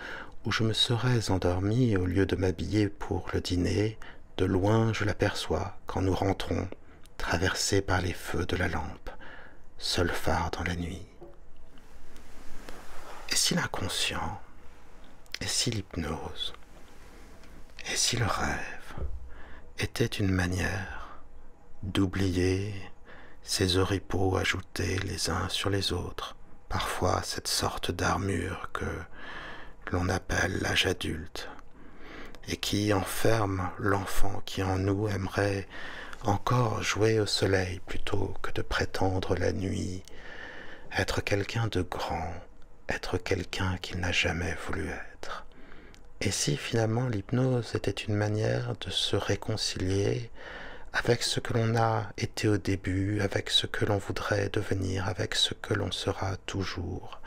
où je me serais endormi au lieu de m'habiller pour le dîner, de loin je l'aperçois quand nous rentrons, traversés par les feux de la lampe, seul phare dans la nuit. Et si l'inconscient, et si l'hypnose, et si le rêve était une manière d'oublier ces oripeaux ajoutés les uns sur les autres, parfois cette sorte d'armure que l'on appelle l'âge adulte, et qui enferme l'enfant qui en nous aimerait encore jouer au soleil plutôt que de prétendre la nuit, être quelqu'un de grand, être quelqu'un qu'il n'a jamais voulu être. Et si finalement l'hypnose était une manière de se réconcilier avec ce que l'on a été au début, avec ce que l'on voudrait devenir, avec ce que l'on sera toujours,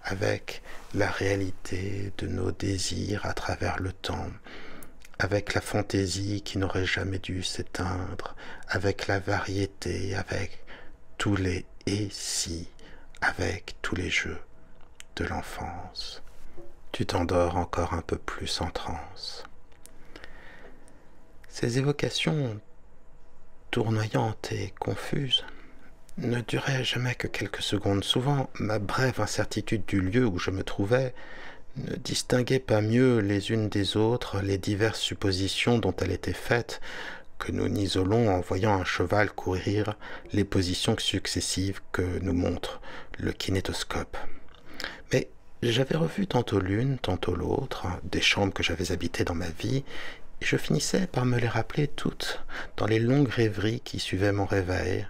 avec la réalité de nos désirs à travers le temps, avec la fantaisie qui n'aurait jamais dû s'éteindre, avec la variété, avec tous les « et si », avec tous les jeux de l'enfance. Tu t'endors encore un peu plus en transe. Ces évocations tournoyantes et confuses ne durait jamais que quelques secondes. Souvent, ma brève incertitude du lieu où je me trouvais ne distinguait pas mieux les unes des autres les diverses suppositions dont elle était faite que nous n'isolons en voyant un cheval courir les positions successives que nous montre le kinétoscope. Mais j'avais revu tantôt l'une, tantôt l'autre, des chambres que j'avais habitées dans ma vie, et je finissais par me les rappeler toutes dans les longues rêveries qui suivaient mon réveil.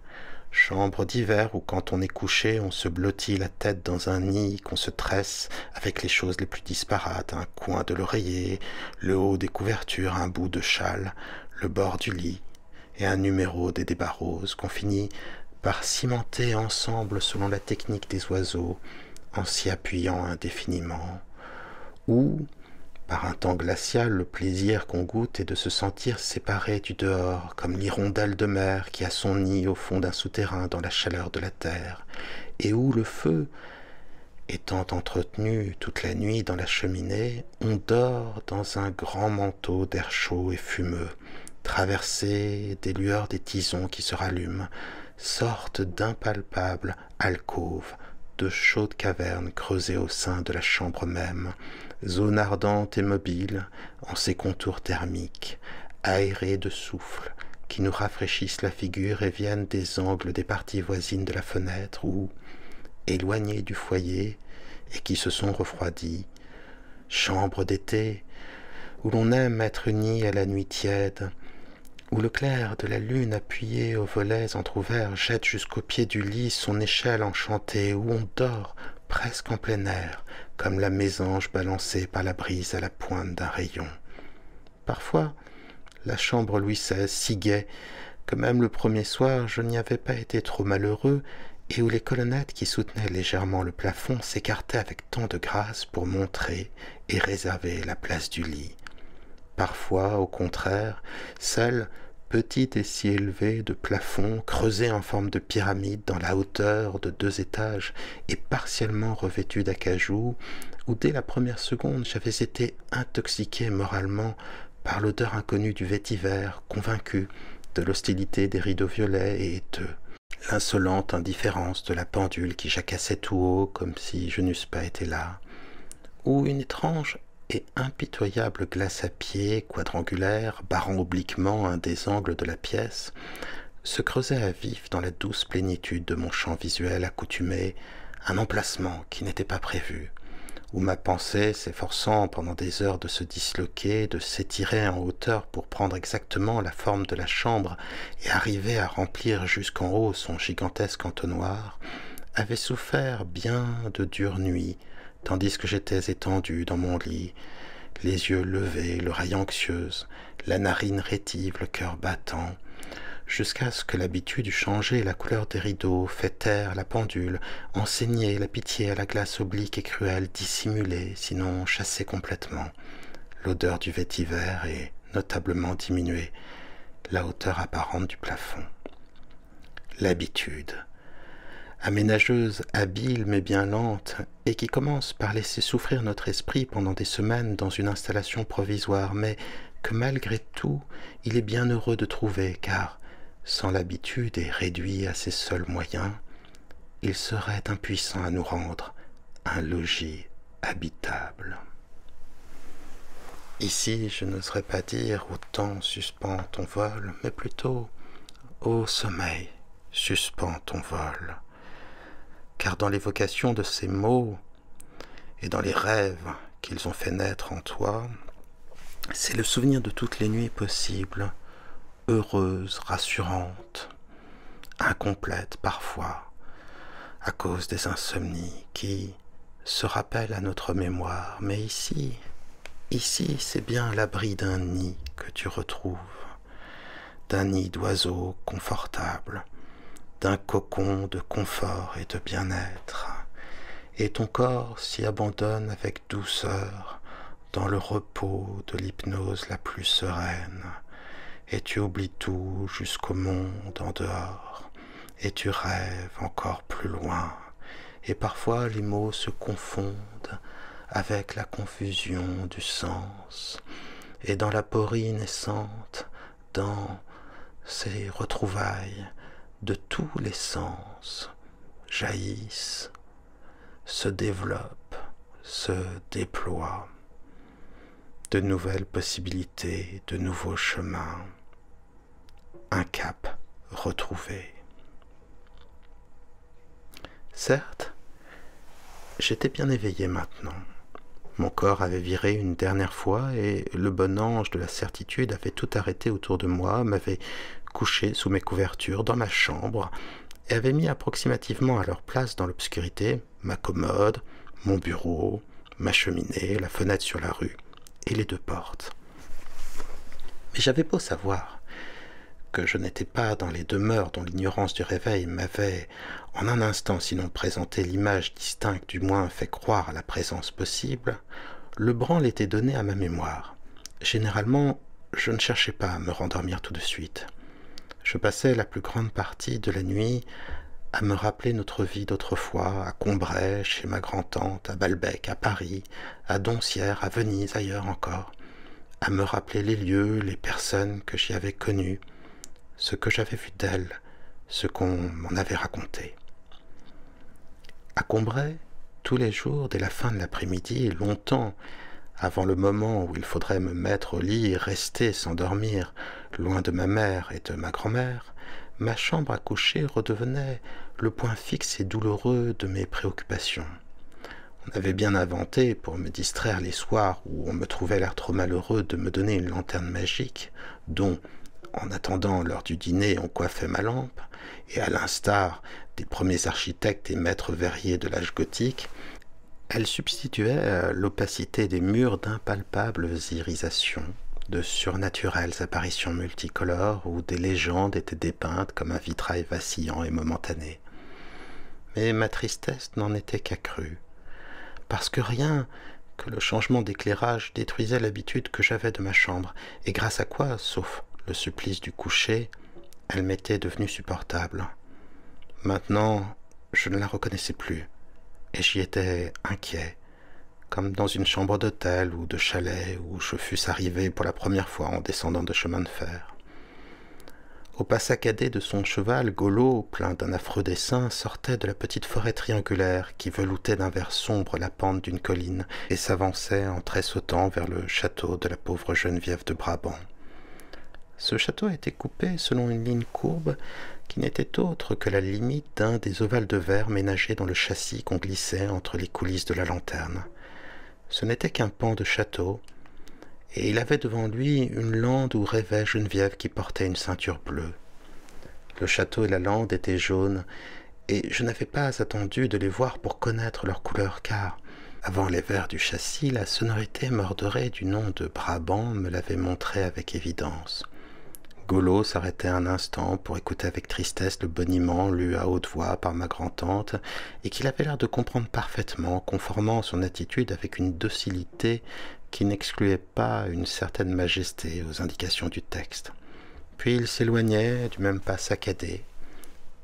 Chambre d'hiver où quand on est couché, on se blottit la tête dans un nid qu'on se tresse avec les choses les plus disparates, un coin de l'oreiller, le haut des couvertures, un bout de châle, le bord du lit, et un numéro des débats roses qu'on finit par cimenter ensemble selon la technique des oiseaux, en s'y appuyant indéfiniment, ou par un temps glacial, le plaisir qu'on goûte est de se sentir séparé du dehors, comme l'hirondelle de mer qui a son nid au fond d'un souterrain dans la chaleur de la terre, et où le feu, étant entretenu toute la nuit dans la cheminée, on dort dans un grand manteau d'air chaud et fumeux, traversé des lueurs des tisons qui se rallument, sorte d'impalpables alcôves, de chaudes cavernes creusées au sein de la chambre même, zone ardente et mobile en ses contours thermiques, aérés de souffle, qui nous rafraîchissent la figure et viennent des angles des parties voisines de la fenêtre ou, éloignés du foyer et qui se sont refroidis, chambre d'été où l'on aime être uni à la nuit tiède, où le clair de la lune appuyé aux volets entr'ouverts jette jusqu'au pied du lit son échelle enchantée, où on dort presque en plein air, comme la mésange balancée par la brise à la pointe d'un rayon. Parfois, la chambre Louis XVI, si gaie que même le premier soir je n'y avais pas été trop malheureux, et où les colonnettes qui soutenaient légèrement le plafond s'écartaient avec tant de grâce pour montrer et réserver la place du lit. Parfois, au contraire, celle, petite et si élevée, de plafond, creusée en forme de pyramide dans la hauteur de 2 étages et partiellement revêtue d'acajou, où dès la première seconde j'avais été intoxiqué moralement par l'odeur inconnue du vétiver, convaincu de l'hostilité des rideaux violets et laiteux, l'insolente indifférence de la pendule qui jacassait tout haut comme si je n'eusse pas été là, ou une étrange et impitoyable glace à pied quadrangulaire, barrant obliquement un des angles de la pièce, se creusait à vif dans la douce plénitude de mon champ visuel accoutumé, un emplacement qui n'était pas prévu, où ma pensée, s'efforçant pendant des heures de se disloquer, de s'étirer en hauteur pour prendre exactement la forme de la chambre et arriver à remplir jusqu'en haut son gigantesque entonnoir, avait souffert bien de dures nuits, tandis que j'étais étendu dans mon lit, les yeux levés, l'oreille anxieuse, la narine rétive, le cœur battant, jusqu'à ce que l'habitude eût changé la couleur des rideaux, fait taire la pendule, enseigné la pitié à la glace oblique et cruelle, dissimulée, sinon chassée complètement, l'odeur du vétiver est notablement diminuée, la hauteur apparente du plafond. L'habitude, aménageuse, habile mais bien lente, et qui commence par laisser souffrir notre esprit pendant des semaines dans une installation provisoire, mais que malgré tout, il est bien heureux de trouver, car, sans l'habitude et réduit à ses seuls moyens, il serait impuissant à nous rendre un logis habitable. Ici, je n'oserais pas dire au temps suspends ton vol, mais plutôt au sommeil suspends ton vol. Car dans l'évocation de ces mots et dans les rêves qu'ils ont fait naître en toi, c'est le souvenir de toutes les nuits possibles, heureuses, rassurantes, incomplètes parfois, à cause des insomnies qui se rappellent à notre mémoire. Mais ici, c'est bien l'abri d'un nid que tu retrouves, d'un nid d'oiseaux confortable, d'un cocon de confort et de bien-être, et ton corps s'y abandonne avec douceur dans le repos de l'hypnose la plus sereine, et tu oublies tout jusqu'au monde en dehors, et tu rêves encore plus loin, et parfois les mots se confondent avec la confusion du sens, et dans la porie naissante, dans ces retrouvailles de tous les sens, jaillissent, se développent, se déploient, de nouvelles possibilités, de nouveaux chemins, un cap retrouvé. Certes, j'étais bien éveillé maintenant. Mon corps avait viré une dernière fois et le bon ange de la certitude avait tout arrêté autour de moi, m'avait couché sous mes couvertures dans ma chambre et avait mis approximativement à leur place dans l'obscurité ma commode, mon bureau, ma cheminée, la fenêtre sur la rue et les deux portes. Mais j'avais beau savoir que je n'étais pas dans les demeures dont l'ignorance du réveil m'avait, en un instant sinon présenté l'image distincte, du moins fait croire à la présence possible, le branle était donné à ma mémoire. Généralement, je ne cherchais pas à me rendormir tout de suite. Je passais la plus grande partie de la nuit à me rappeler notre vie d'autrefois, à Combray, chez ma grand-tante, à Balbec, à Paris, à Doncières, à Venise, ailleurs encore, à me rappeler les lieux, les personnes que j'y avais connues, ce que j'avais vu d'elle, ce qu'on m'en avait raconté. À Combray, tous les jours, dès la fin de l'après-midi, longtemps avant le moment où il faudrait me mettre au lit et rester sans dormir, loin de ma mère et de ma grand-mère, ma chambre à coucher redevenait le point fixe et douloureux de mes préoccupations. On avait bien inventé, pour me distraire les soirs où on me trouvait l'air trop malheureux, de me donner une lanterne magique, dont, en attendant l'heure du dîner, on coiffait ma lampe, et à l'instar des premiers architectes et maîtres verriers de l'âge gothique, elle substituait à l'opacité des murs d'impalpables irisations, de surnaturelles apparitions multicolores où des légendes étaient dépeintes comme un vitrail vacillant et momentané. Mais ma tristesse n'en était qu'accrue, parce que rien que le changement d'éclairage détruisait l'habitude que j'avais de ma chambre, et grâce à quoi, sauf le supplice du coucher, elle m'était devenue supportable. Maintenant, je ne la reconnaissais plus, et j'y étais inquiet, comme dans une chambre d'hôtel ou de chalet où je fusse arrivé pour la première fois en descendant de chemin de fer. Au pas saccadé de son cheval, Golo, plein d'un affreux dessin, sortait de la petite forêt triangulaire qui veloutait d'un vert sombre la pente d'une colline et s'avançait en tressautant vers le château de la pauvre Geneviève de Brabant. Ce château était coupé selon une ligne courbe qui n'était autre que la limite d'un des ovales de verre ménagés dans le châssis qu'on glissait entre les coulisses de la lanterne. Ce n'était qu'un pan de château, et il avait devant lui une lande où rêvait Geneviève qui portait une ceinture bleue. Le château et la lande étaient jaunes, et je n'avais pas attendu de les voir pour connaître leur couleur, car, avant les vers du châssis, la sonorité mordorée du nom de Brabant me l'avait montré avec évidence. Golo s'arrêtait un instant pour écouter avec tristesse le boniment lu à haute voix par ma grand-tante, et qu'il avait l'air de comprendre parfaitement, conformant son attitude avec une docilité qui n'excluait pas une certaine majesté aux indications du texte. Puis il s'éloignait du même pas saccadé,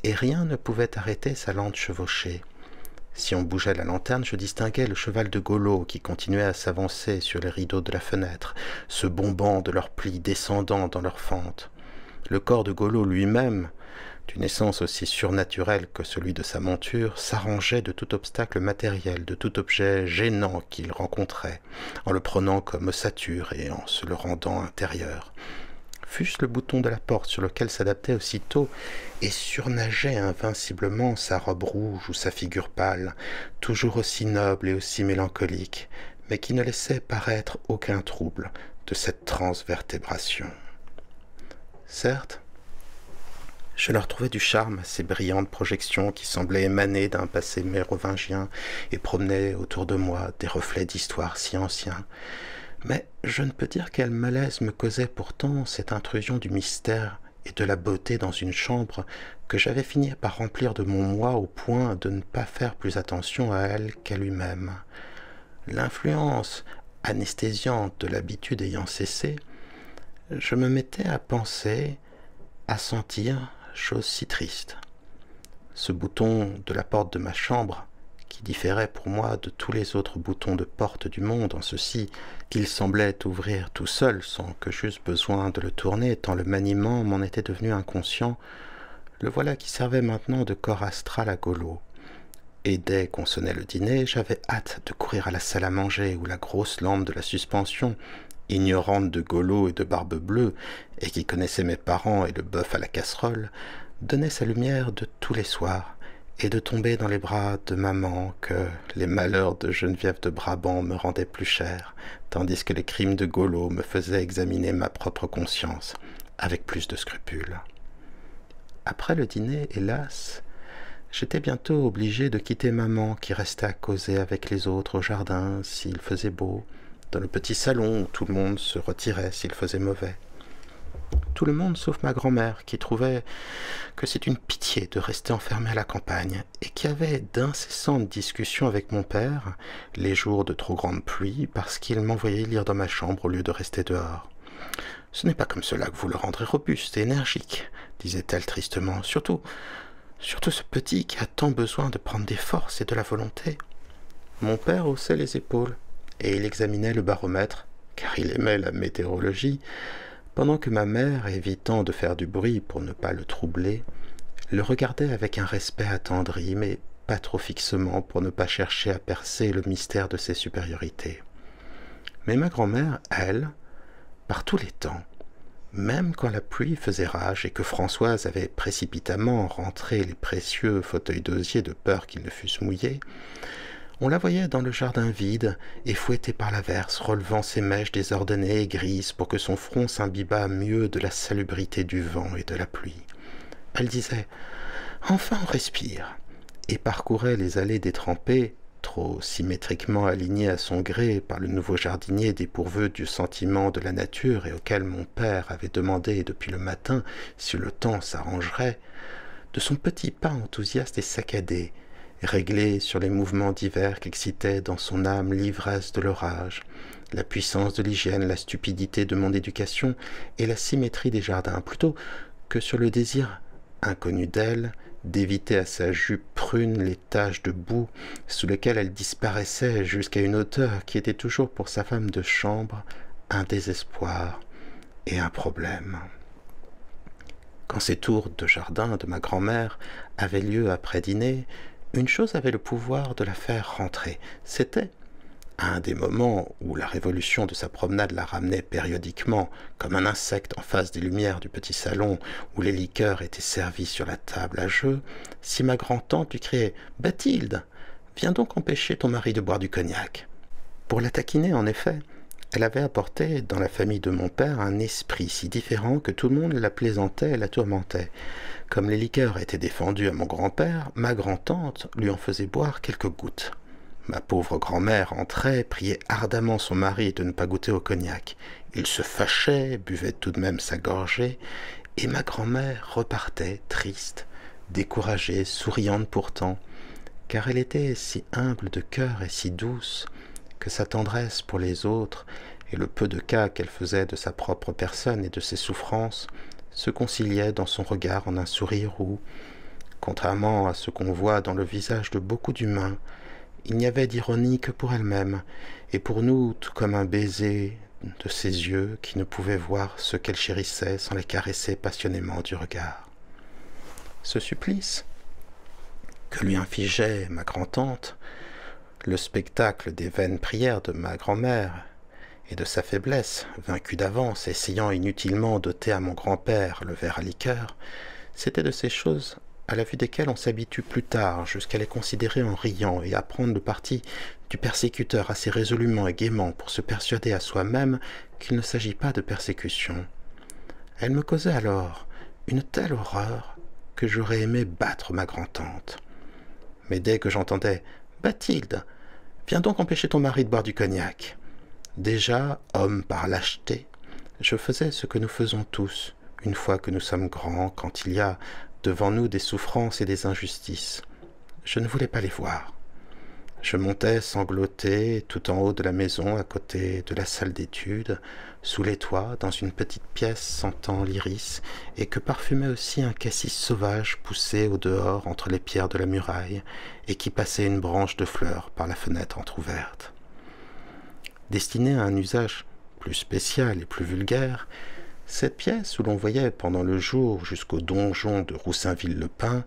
et rien ne pouvait arrêter sa lente chevauchée. Si on bougeait la lanterne, je distinguais le cheval de Golo qui continuait à s'avancer sur les rideaux de la fenêtre, se bombant de leurs plis descendant dans leur fente. Le corps de Golo lui-même, d'une essence aussi surnaturelle que celui de sa monture, s'arrangeait de tout obstacle matériel, de tout objet gênant qu'il rencontrait, en le prenant comme ossature et en se le rendant intérieur. Fût-ce le bouton de la porte sur lequel s'adaptait aussitôt et surnageait invinciblement sa robe rouge ou sa figure pâle, toujours aussi noble et aussi mélancolique, mais qui ne laissait paraître aucun trouble de cette transvertébration. Certes, je leur trouvais du charme à ces brillantes projections qui semblaient émaner d'un passé mérovingien et promenaient autour de moi des reflets d'histoire si anciens. Mais je ne peux dire quel malaise me causait pourtant cette intrusion du mystère et de la beauté dans une chambre que j'avais fini par remplir de mon moi au point de ne pas faire plus attention à elle qu'à lui-même. L'influence anesthésiante de l'habitude ayant cessé, je me mettais à penser, à sentir, chose si triste. Ce bouton de la porte de ma chambre, qui différait pour moi de tous les autres boutons de porte du monde en ceci qu'il semblait ouvrir tout seul sans que j'eusse besoin de le tourner tant le maniement m'en était devenu inconscient, le voilà qui servait maintenant de corps astral à Golo. Et dès qu'on sonnait le dîner, j'avais hâte de courir à la salle à manger où la grosse lampe de la suspension, ignorante de Golo et de Barbe Bleue, et qui connaissait mes parents et le bœuf à la casserole, donnait sa lumière de tous les soirs, et de tomber dans les bras de maman que les malheurs de Geneviève de Brabant me rendaient plus cher, tandis que les crimes de Golo me faisaient examiner ma propre conscience avec plus de scrupules. Après le dîner, hélas, j'étais bientôt obligé de quitter maman qui restait à causer avec les autres au jardin s'il faisait beau, dans le petit salon où tout le monde se retirait s'il faisait mauvais. Tout le monde sauf ma grand-mère, qui trouvait que c'est une pitié de rester enfermée à la campagne, et qui avait d'incessantes discussions avec mon père, les jours de trop grande pluie, parce qu'il m'envoyait lire dans ma chambre au lieu de rester dehors. « Ce n'est pas comme cela que vous le rendrez robuste et énergique, » disait-elle tristement, « surtout ce petit qui a tant besoin de prendre des forces et de la volonté. » Mon père haussait les épaules, et il examinait le baromètre, car il aimait la météorologie, pendant que ma mère, évitant de faire du bruit pour ne pas le troubler, le regardait avec un respect attendri, mais pas trop fixement pour ne pas chercher à percer le mystère de ses supériorités. Mais ma grand-mère, elle, par tous les temps, même quand la pluie faisait rage et que Françoise avait précipitamment rentré les précieux fauteuils d'osier de peur qu'ils ne fussent mouillés, on la voyait dans le jardin vide et fouettée par l'averse, relevant ses mèches désordonnées et grises pour que son front s'imbibât mieux de la salubrité du vent et de la pluie. Elle disait « Enfin on respire !» et parcourait les allées détrempées, trop symétriquement alignées à son gré par le nouveau jardinier dépourvu du sentiment de la nature et auquel mon père avait demandé depuis le matin si le temps s'arrangerait, de son petit pas enthousiaste et saccadé, réglé sur les mouvements divers qu'excitait dans son âme l'ivresse de l'orage, la puissance de l'hygiène, la stupidité de mon éducation et la symétrie des jardins, plutôt que sur le désir inconnu d'elle d'éviter à sa jupe prune les taches de boue sous lesquelles elle disparaissait jusqu'à une hauteur qui était toujours pour sa femme de chambre un désespoir et un problème. Quand ces tours de jardin de ma grand-mère avaient lieu après dîner, une chose avait le pouvoir de la faire rentrer. C'était, à un des moments où la révolution de sa promenade la ramenait périodiquement, comme un insecte en face des lumières du petit salon où les liqueurs étaient servies sur la table à jeu, si ma grand-tante lui criait « Bathilde, viens donc empêcher ton mari de boire du cognac !» Pour la taquiner, en effet, elle avait apporté dans la famille de mon père un esprit si différent que tout le monde la plaisantait et la tourmentait. Comme les liqueurs étaient défendues à mon grand-père, ma grand-tante lui en faisait boire quelques gouttes. Ma pauvre grand-mère entrait, priait ardemment son mari de ne pas goûter au cognac. Il se fâchait, buvait tout de même sa gorgée, et ma grand-mère repartait, triste, découragée, souriante pourtant, car elle était si humble de cœur et si douce, que sa tendresse pour les autres et le peu de cas qu'elle faisait de sa propre personne et de ses souffrances se conciliaient dans son regard en un sourire où, contrairement à ce qu'on voit dans le visage de beaucoup d'humains, il n'y avait d'ironie que pour elle-même, et pour nous tout comme un baiser de ses yeux qui ne pouvaient voir ce qu'elle chérissait sans les caresser passionnément du regard. Ce supplice que lui infligeait ma grand-tante, le spectacle des vaines prières de ma grand-mère et de sa faiblesse, vaincue d'avance, essayant inutilement d'ôter à mon grand-père le verre à liqueur, c'était de ces choses à la vue desquelles on s'habitue plus tard jusqu'à les considérer en riant et à prendre le parti du persécuteur assez résolument et gaiement pour se persuader à soi-même qu'il ne s'agit pas de persécution. Elle me causait alors une telle horreur que j'aurais aimé battre ma grand-tante. Mais dès que j'entendais « Bathilde, viens donc empêcher ton mari de boire du cognac », déjà, homme par lâcheté, je faisais ce que nous faisons tous, une fois que nous sommes grands, quand il y a devant nous des souffrances et des injustices. Je ne voulais pas les voir. Je montais sangloté tout en haut de la maison, à côté de la salle d'études, sous les toits, dans une petite pièce sentant l'iris, et que parfumait aussi un cassis sauvage poussé au dehors entre les pierres de la muraille, et qui passait une branche de fleurs par la fenêtre entr'ouverte. Destinée à un usage plus spécial et plus vulgaire, cette pièce où l'on voyait pendant le jour jusqu'au donjon de Roussainville-le-Pin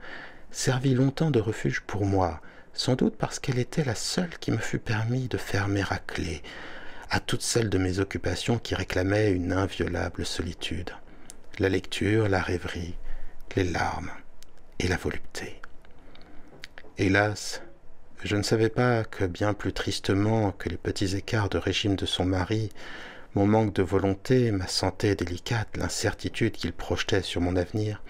servit longtemps de refuge pour moi, sans doute parce qu'elle était la seule qui me fut permis de fermer à clé à toutes celles de mes occupations qui réclamaient une inviolable solitude, la lecture, la rêverie, les larmes et la volupté. Hélas, je ne savais pas que bien plus tristement que les petits écarts de régime de son mari, mon manque de volonté, ma santé délicate, l'incertitude qu'il projetait sur mon avenir,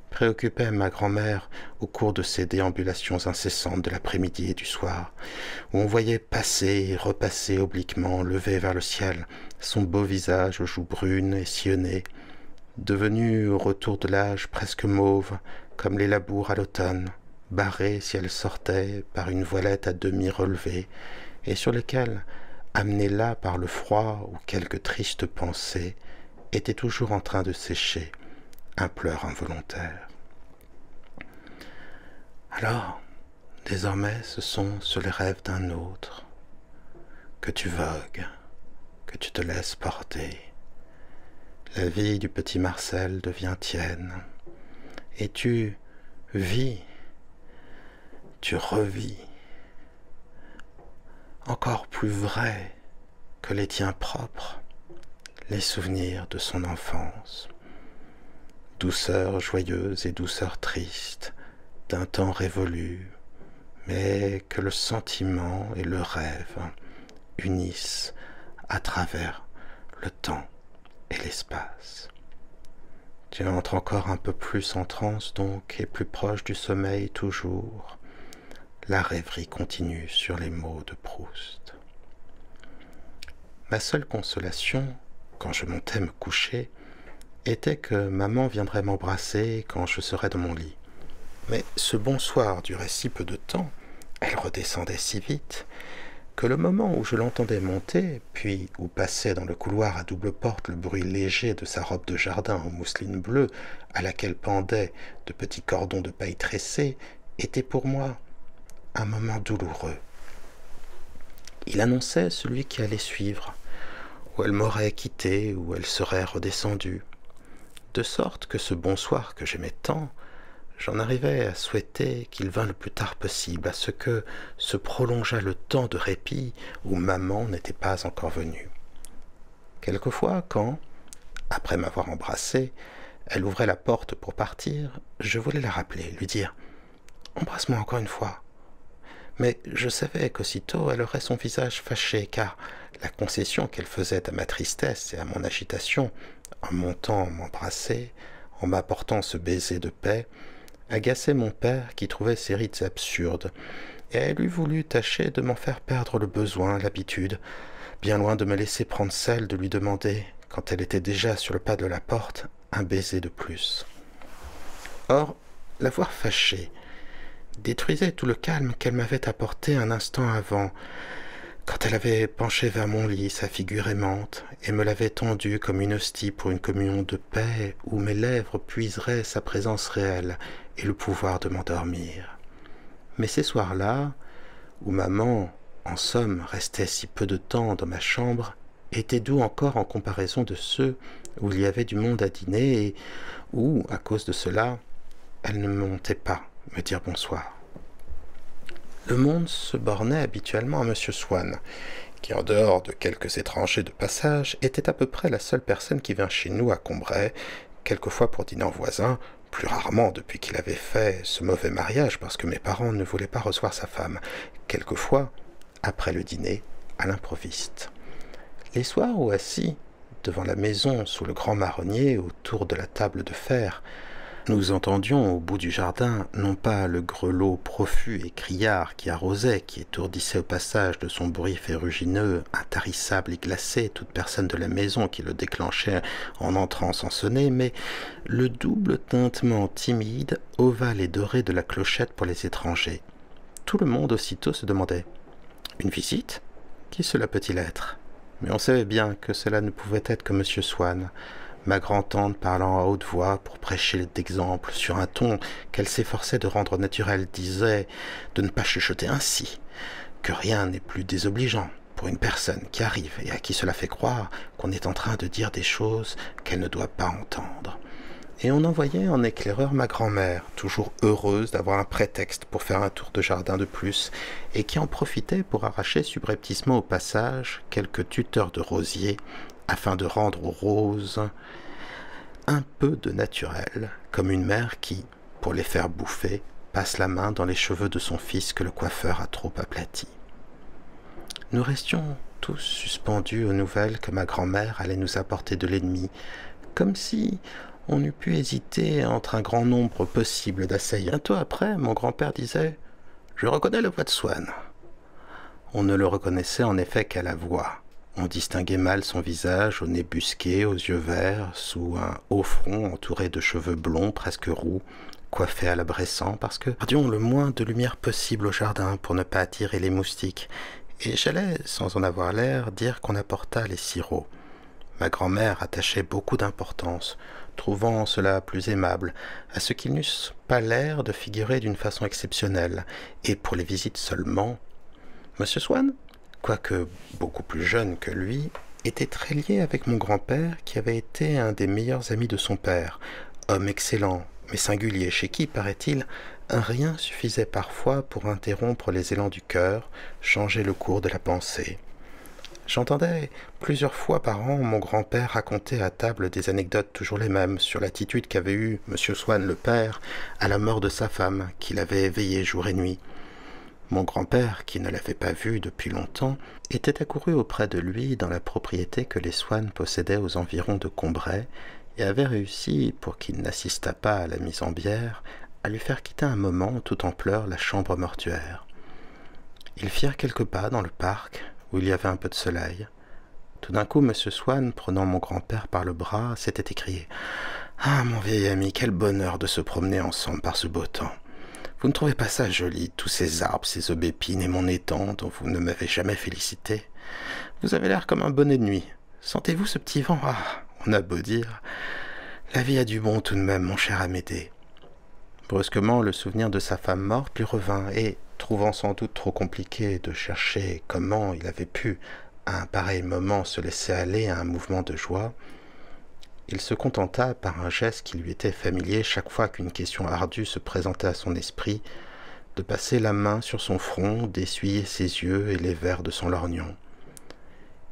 préoccupaient ma grand-mère au cours de ces déambulations incessantes de l'après-midi et du soir, où on voyait passer et repasser obliquement, levé vers le ciel, son beau visage aux joues brunes et sillonnées, devenu au retour de l'âge presque mauve, comme les labours à l'automne, barré si elle sortait par une voilette à demi relevée, et sur lequel, amené là par le froid ou quelque triste pensée, était toujours en train de sécher un pleur involontaire. Alors, désormais, ce sont sur les rêves d'un autre que tu vogues, que tu te laisses porter. La vie du petit Marcel devient tienne, et tu vis, tu revis, encore plus vrai que les tiens propres, les souvenirs de son enfance. Douceur joyeuse et douceur triste d'un temps révolu, mais que le sentiment et le rêve unissent à travers le temps et l'espace. Tu entres encore un peu plus en transe donc, et plus proche du sommeil toujours. La rêverie continue sur les mots de Proust. Ma seule consolation, quand je montais me coucher, était que maman viendrait m'embrasser quand je serais dans mon lit. Mais ce bonsoir durait si peu de temps, elle redescendait si vite, que le moment où je l'entendais monter, puis où passait dans le couloir à double porte le bruit léger de sa robe de jardin en mousseline bleue, à laquelle pendaient de petits cordons de paille tressés, était pour moi un moment douloureux. Il annonçait celui qui allait suivre, où elle m'aurait quitté, où elle serait redescendue. De sorte que ce bonsoir que j'aimais tant, j'en arrivais à souhaiter qu'il vînt le plus tard possible, à ce que se prolongeât le temps de répit où maman n'était pas encore venue. Quelquefois, quand, après m'avoir embrassé, elle ouvrait la porte pour partir, je voulais la rappeler, lui dire « Embrasse-moi encore une fois ». Mais je savais qu'aussitôt elle aurait son visage fâché, car la concession qu'elle faisait à ma tristesse et à mon agitation, en montant m'embrasser, en m'apportant ce baiser de paix, agaçait mon père qui trouvait ces rites absurdes, et elle eût voulu tâcher de m'en faire perdre le besoin, l'habitude, bien loin de me laisser prendre celle de lui demander, quand elle était déjà sur le pas de la porte, un baiser de plus. Or, la voir fâchée détruisait tout le calme qu'elle m'avait apporté un instant avant, Quand elle avait penché vers mon lit sa figure aimante et me l'avait tendue comme une hostie pour une communion de paix où mes lèvres puiseraient sa présence réelle et le pouvoir de m'endormir. Mais ces soirs-là, où maman, en somme, restait si peu de temps dans ma chambre, étaient doux encore en comparaison de ceux où il y avait du monde à dîner et où, à cause de cela, elle ne montait pas me dire bonsoir. Le monde se bornait habituellement à M. Swann, qui, en dehors de quelques étrangers de passage, était à peu près la seule personne qui vint chez nous à Combray, quelquefois pour dîner en voisin, plus rarement depuis qu'il avait fait ce mauvais mariage parce que mes parents ne voulaient pas recevoir sa femme, quelquefois, après le dîner, à l'improviste. Les soirs où assis, devant la maison sous le grand marronnier, autour de la table de fer, nous entendions au bout du jardin non pas le grelot profus et criard qui arrosait, qui étourdissait au passage de son bruit ferrugineux, intarissable et glacé toute personne de la maison qui le déclenchait en entrant sans sonner, mais le double tintement timide, ovale et doré de la clochette pour les étrangers. Tout le monde aussitôt se demandait « Une visite ? Qui cela peut-il être ?» Mais on savait bien que cela ne pouvait être que M. Swann, ma grand-tante parlant à haute voix pour prêcher d'exemple sur un ton qu'elle s'efforçait de rendre naturel, disait de ne pas chuchoter ainsi, que rien n'est plus désobligeant pour une personne qui arrive et à qui cela fait croire qu'on est en train de dire des choses qu'elle ne doit pas entendre. Et on envoyait en éclaireur ma grand-mère, toujours heureuse d'avoir un prétexte pour faire un tour de jardin de plus, et qui en profitait pour arracher subrepticement au passage quelques tuteurs de rosiers, afin de rendre aux roses un peu de naturel, comme une mère qui, pour les faire bouffer, passe la main dans les cheveux de son fils que le coiffeur a trop aplatis. Nous restions tous suspendus aux nouvelles que ma grand-mère allait nous apporter de l'ennemi, comme si on eût pu hésiter entre un grand nombre possible d'assaillants. Bientôt après, mon grand-père disait « Je reconnais la voix de Swann ». On ne le reconnaissait en effet qu'à la voix. On distinguait mal son visage, au nez busqué, aux yeux verts, sous un haut front entouré de cheveux blonds presque roux, coiffés à la Bressan, parce que gardions le moins de lumière possible au jardin pour ne pas attirer les moustiques, et j'allais, sans en avoir l'air, dire qu'on apporta les sirops. Ma grand-mère attachait beaucoup d'importance, trouvant cela plus aimable, à ce qu'ils n'eussent pas l'air de figurer d'une façon exceptionnelle, et pour les visites seulement. Monsieur Swann, quoique beaucoup plus jeune que lui, était très lié avec mon grand-père qui avait été un des meilleurs amis de son père, homme excellent, mais singulier, chez qui, paraît-il, un rien suffisait parfois pour interrompre les élans du cœur, changer le cours de la pensée. J'entendais plusieurs fois par an mon grand-père raconter à table des anecdotes toujours les mêmes sur l'attitude qu'avait eue M. Swann le père à la mort de sa femme, qu'il avait éveillée jour et nuit. Mon grand-père, qui ne l'avait pas vu depuis longtemps, était accouru auprès de lui dans la propriété que les Swann possédaient aux environs de Combray et avait réussi, pour qu'il n'assistât pas à la mise en bière, à lui faire quitter un moment tout en pleurs la chambre mortuaire. Ils firent quelques pas dans le parc, où il y avait un peu de soleil. Tout d'un coup, M. Swann, prenant mon grand-père par le bras, s'était écrié « Ah, mon vieil ami, quel bonheur de se promener ensemble par ce beau temps ! Vous ne trouvez pas ça joli, tous ces arbres, ces aubépines et mon étang dont vous ne m'avez jamais félicité? Vous avez l'air comme un bonnet de nuit. Sentez-vous ce petit vent? Ah, on a beau dire. La vie a du bon tout de même, mon cher Amédée. » Brusquement, le souvenir de sa femme morte lui revint, et, trouvant sans doute trop compliqué de chercher comment il avait pu, à un pareil moment, se laisser aller à un mouvement de joie, il se contenta, par un geste qui lui était familier chaque fois qu'une question ardue se présentait à son esprit, de passer la main sur son front, d'essuyer ses yeux et les verres de son lorgnon.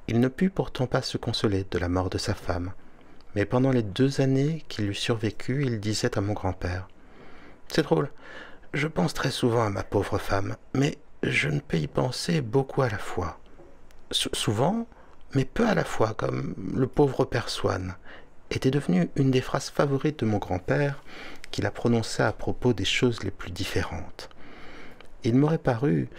Il ne put pourtant pas se consoler de la mort de sa femme, mais pendant les 2 années qui lui survécut, il disait à mon grand-père « C'est drôle, je pense très souvent à ma pauvre femme, mais je ne peux y penser beaucoup à la fois. Souvent, mais peu à la fois, comme le pauvre père Swann. » était devenue une des phrases favorites de mon grand-père, qu'il a prononcées à propos des choses les plus différentes. Il m'aurait paru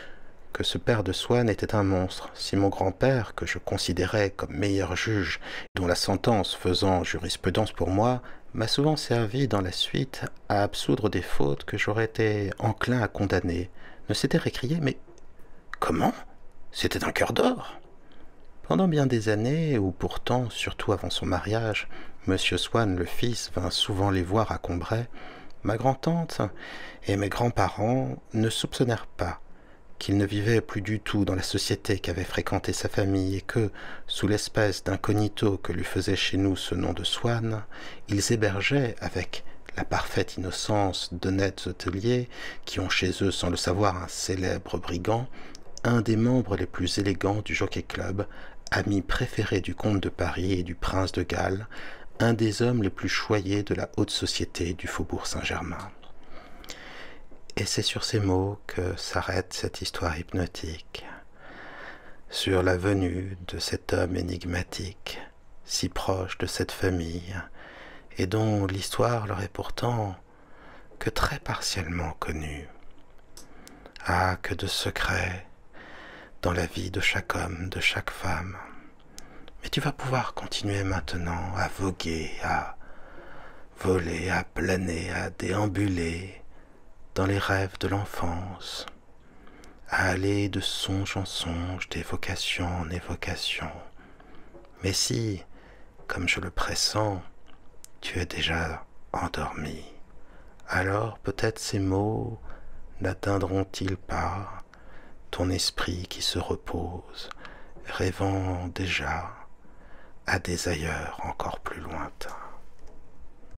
que ce père de Swann était un monstre, si mon grand-père, que je considérais comme meilleur juge, dont la sentence faisant jurisprudence pour moi, m'a souvent servi dans la suite à absoudre des fautes que j'aurais été enclin à condamner, ne s'était récrié « Mais comment? C'était un cœur d'or. Pendant bien des années, où pourtant, surtout avant son mariage, Monsieur Swann, le fils, vint souvent les voir à Combray, ma grand-tante et mes grands-parents ne soupçonnèrent pas qu'il ne vivait plus du tout dans la société qu'avait fréquentée sa famille et que, sous l'espèce d'incognito que lui faisait chez nous ce nom de Swann, ils hébergeaient, avec la parfaite innocence d'honnêtes hôteliers qui ont chez eux sans le savoir un célèbre brigand, un des membres les plus élégants du Jockey Club, ami préféré du comte de Paris et du prince de Galles, un des hommes les plus choyés de la haute société du faubourg Saint-Germain. Et c'est sur ces mots que s'arrête cette histoire hypnotique, sur la venue de cet homme énigmatique, si proche de cette famille, et dont l'histoire leur est pourtant que très partiellement connue. Ah, que de secrets dans la vie de chaque homme, de chaque femme. Mais tu vas pouvoir continuer maintenant à voguer, à voler, à planer, à déambuler dans les rêves de l'enfance, à aller de songe en songe, d'évocation en évocation. Mais si, comme je le pressens, tu es déjà endormi, alors peut-être ces mots n'atteindront-ils pas ton esprit qui se repose, rêvant déjà à des ailleurs encore plus lointains.